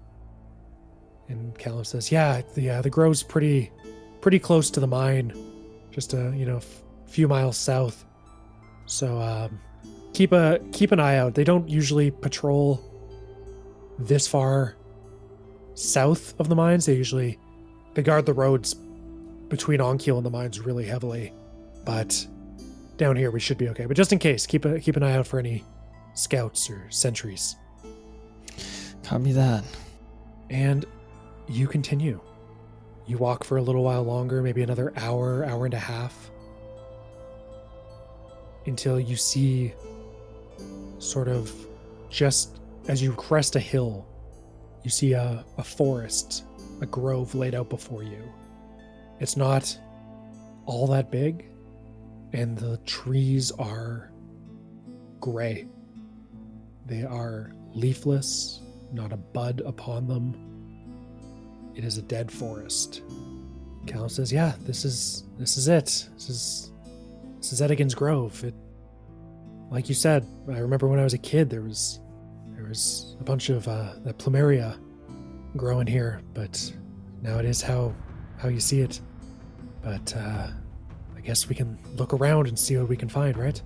And Callum says, "Yeah, the grove's pretty close to the mine, just a few miles south. So keep an eye out. They don't usually patrol this far south of the mines. They guard the roads between Onkiel and the mines really heavily. But down here we should be okay. But just in case, keep an eye out for any scouts or sentries." Copy that. And you continue. You walk for a little while longer, maybe another hour and a half, until you see, sort of just as you crest a hill, you see a forest, a grove laid out before you. It's not all that big, and the trees are gray. They are leafless, not a bud upon them. It is a dead forest. Callum says, yeah, this is it. This is Edigan's Grove. It, like you said, I remember when I was a kid, there was a bunch of that plumeria growing here, but now it is how you see it. But I guess we can look around and see what we can find, right?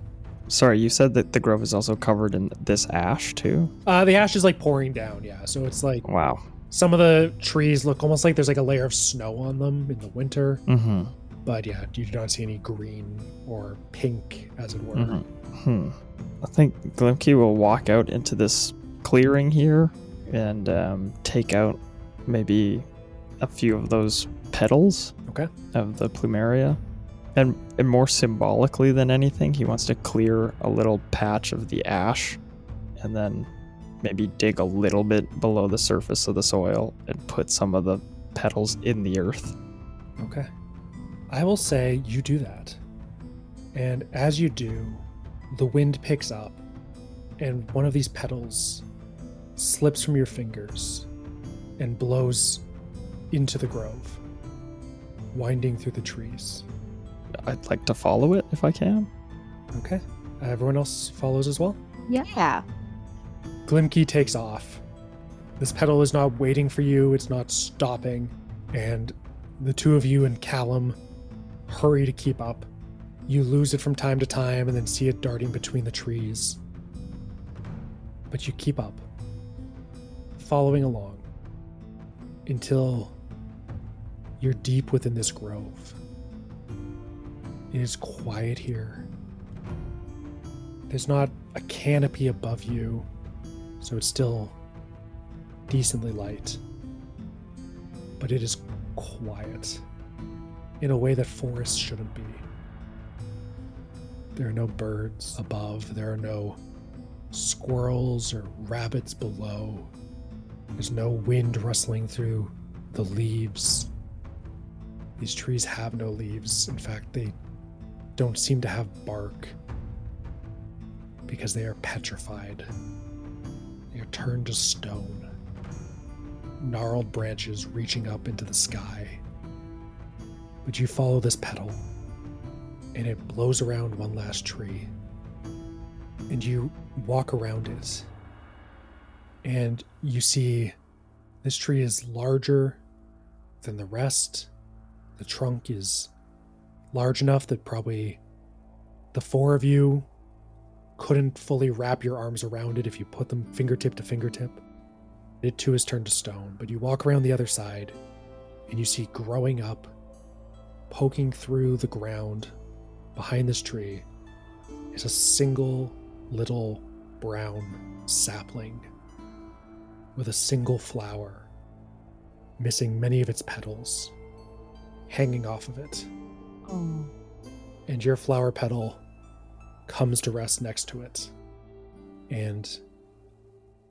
Sorry, you said that the grove is also covered in this ash too? The ash is like pouring down, yeah. So it's like, wow. Some of the trees look almost like there's like a layer of snow on them in the winter. Mm-hmm. But yeah, you do not see any green or pink, as it were. Mm-hmm. I think Glimki will walk out into this clearing here and take out maybe a few of those petals of the plumeria. And more symbolically than anything, he wants to clear a little patch of the ash and then maybe dig a little bit below the surface of the soil and put some of the petals in the earth. Okay. I will say you do that. And as you do, the wind picks up and one of these petals slips from your fingers and blows into the grove, winding through the trees. I'd like to follow it if I can. Okay. Everyone else follows as well? Yeah. Glimki takes off. This petal is not waiting for you, it's not stopping, and the two of you and Callum hurry to keep up. You lose it from time to time and then see it darting between the trees. But you keep up, following along, until you're deep within this grove. It is quiet here. There's not a canopy above you, so it's still decently light. But it is quiet in a way that forests shouldn't be. There are no birds above. There are no squirrels or rabbits below. There's no wind rustling through the leaves. These trees have no leaves. In fact, they don't seem to have bark because they are petrified. They are turned to stone. Gnarled branches reaching up into the sky. But you follow this petal, and it blows around one last tree. And you walk around it, and you see this tree is larger than the rest. The trunk is large enough that probably the four of you couldn't fully wrap your arms around it if you put them fingertip to fingertip. It too is turned to stone, but you walk around the other side and you see growing up, poking through the ground behind this tree, is a single little brown sapling with a single flower, missing many of its petals, hanging off of it. Oh. And your flower petal comes to rest next to it. And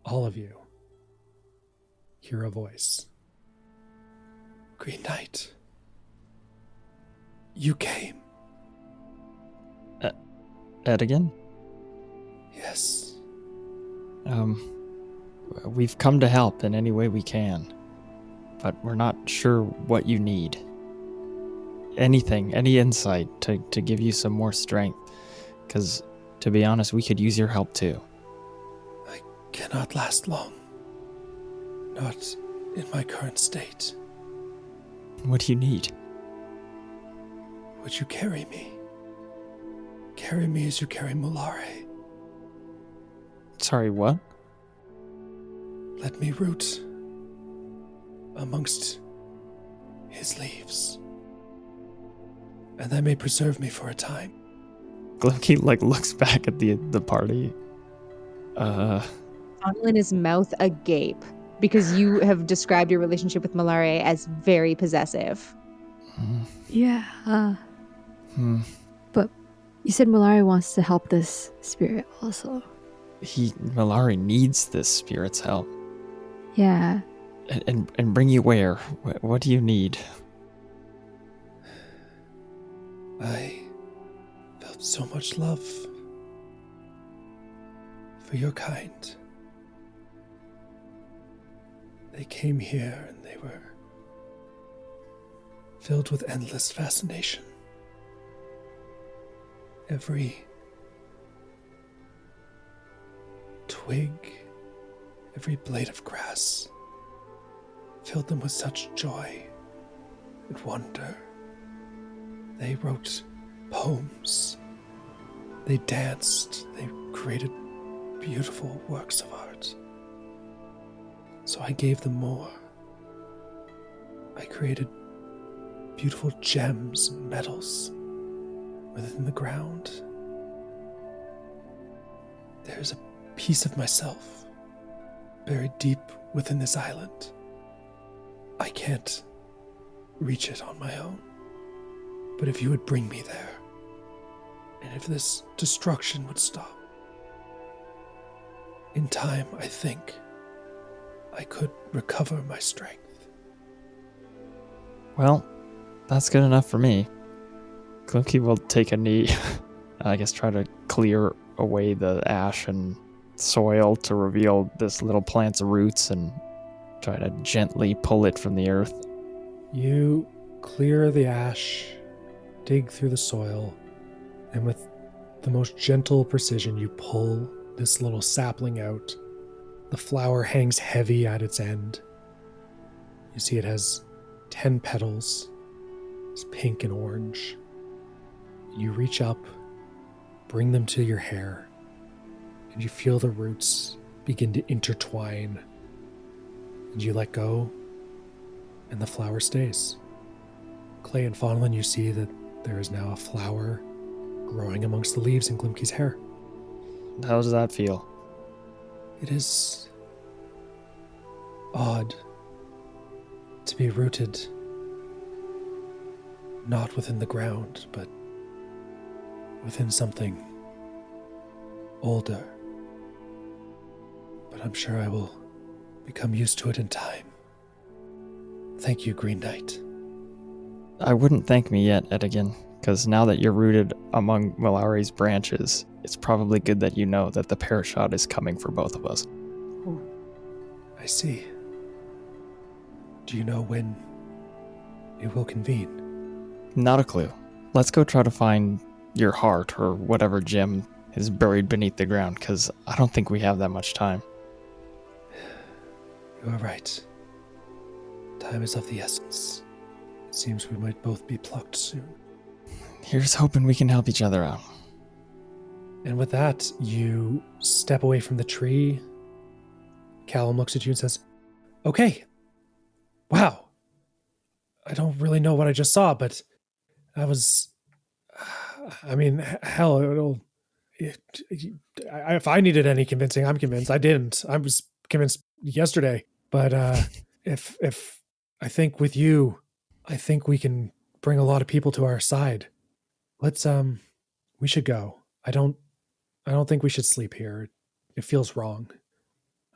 all of you hear a voice. Green Knight, you came. Ed again? Yes. We've come to help in any way we can, but we're not sure what you need. Anything, any insight to give you some more strength, because to be honest, we could use your help too. I cannot last long. Not in my current state. What do you need? Would you carry me? Carry me as you carry Mulare. Sorry, what? Let me root amongst his leaves, and that may preserve me for a time. Glimki looks back at the party. Faunalyn is mouth agape because you have described your relationship with Mulare as very possessive. Yeah. But you said Mulare wants to help this spirit also. Mulare needs this spirit's help. Yeah. And bring you where? What do you need? I felt so much love for your kind. They came here and they were filled with endless fascination. Every twig, every blade of grass filled them with such joy and wonder. They wrote poems, they danced, they created beautiful works of art. So I gave them more. I created beautiful gems and metals within the ground. There's a piece of myself buried deep within this island. I can't reach it on my own. But if you would bring me there, and if this destruction would stop, in time, I think I could recover my strength. Well, that's good enough for me. Glimki will take a knee. I guess try to clear away the ash and soil to reveal this little plant's roots and try to gently pull it from the earth. You clear the ash, dig through the soil, and with the most gentle precision, you pull this little sapling out. The flower hangs heavy at its end. You see it has 10 petals. It's pink and orange. You reach up, bring them to your hair, and you feel the roots begin to intertwine. And you let go, and the flower stays. Clay and Faunalyn, you see that there is now a flower growing amongst the leaves in Glimki's hair. How does that feel? It is odd to be rooted not within the ground, but within something older. But I'm sure I will become used to it in time. Thank you, Green Knight. I wouldn't thank me yet, Edigan, because now that you're rooted among Malari's branches, it's probably good that you know that the parashot is coming for both of us. I see. Do you know when it will convene? Not a clue. Let's go try to find your heart or whatever gem is buried beneath the ground, because I don't think we have that much time. You are right. Time is of the essence. It seems we might both be plucked soon. Here's hoping we can help each other out. And with that, you step away from the tree. Callum looks at you and says, "Okay. Wow. I don't really know what I just saw, but that was... I mean, hell, if I needed any convincing, I'm convinced. I didn't. I was convinced yesterday. But if I think with you, I think we can bring a lot of people to our side. Let's, we should go. I don't think we should sleep here. It feels wrong."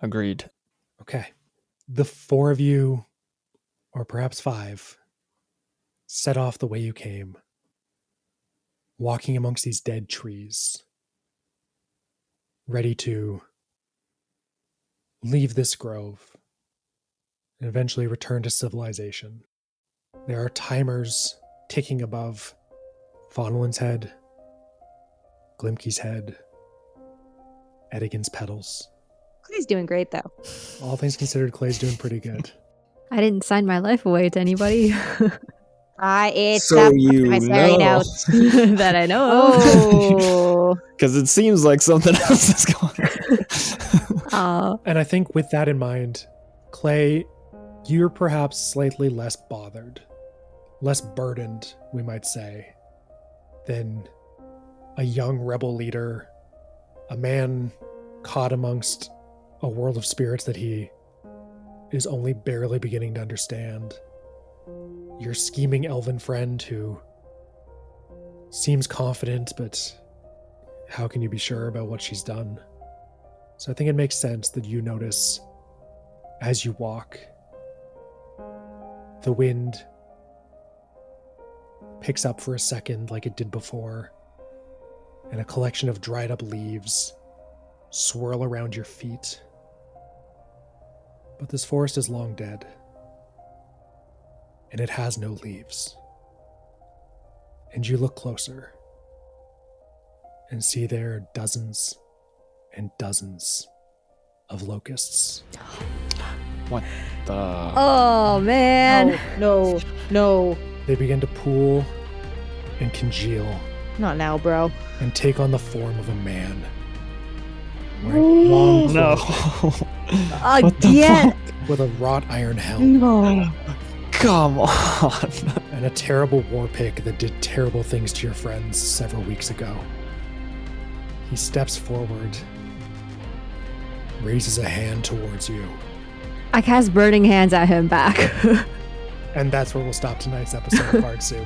Agreed. Okay. The 4 of you, or perhaps 5, set off the way you came, walking amongst these dead trees, ready to leave this grove and eventually return to civilization. There are timers ticking above Faunalyn's head, Glimki's head, Edigan's petals. Clay's doing great, though. All things considered, Clay's doing pretty good. I didn't sign my life away to anybody It's So not you necessary know. notes. that I know of. Oh, Because it seems like something else is going on. And I think with that in mind, Clay, you're perhaps slightly less bothered, less burdened, we might say, than a young rebel leader, a man caught amongst a world of spirits that he is only barely beginning to understand. Your scheming elven friend who seems confident, but how can you be sure about what she's done? So I think it makes sense that you notice as you walk The wind picks up for a second like it did before, and a collection of dried up leaves swirl around your feet. But this forest is long dead, and it has no leaves. And you look closer and see there are dozens and dozens of locusts. What the? Oh, man. No. They begin to pool and congeal Not now, bro. and take on the form of a man. Wearing long No. clothes Yeah. with a wrought iron helm No. Come on. and a terrible war pig that did terrible things to your friends several weeks ago. He steps forward, raises a hand towards you, I cast Burning Hands at him back. and that's where we'll stop tonight's episode of Hard Soup.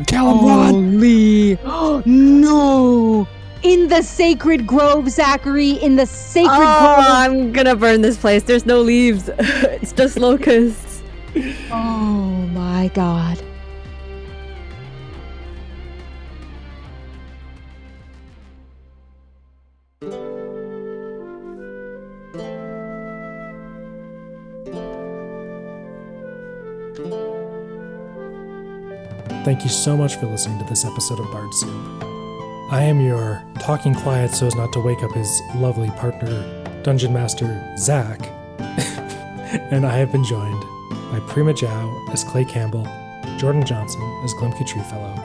Tell him what? Holy. No. In the sacred grove, Zachary. In the sacred grove. I'm gonna burn this place. There's no leaves. It's just locusts. Oh my god. Thank you so much for listening to this episode of Bard Soup. I am your talking quiet so as not to wake up his lovely partner, Dungeon Master Zach, and I have been joined by Prima Zhao as Clay Campbell, Jordan Johnsen as Glimki Treefellow,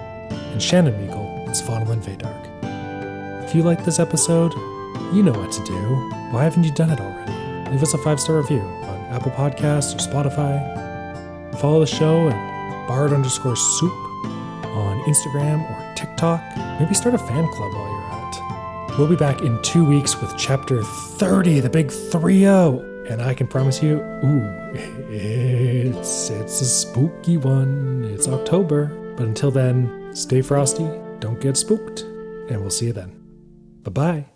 and Shannon Meikle as Faunalyn Vaydark. If you liked this episode, you know what to do. Why haven't you done it already? Leave us a 5-star review on Apple Podcasts or Spotify. Follow the show at Bard_Soup on Instagram or TikTok. Maybe start a fan club while you're at it. We'll be back in 2 weeks with Chapter 30, the big 3-0. And I can promise you, it's a spooky one. It's October. But until then, stay frosty, don't get spooked, and we'll see you then. Bye-bye.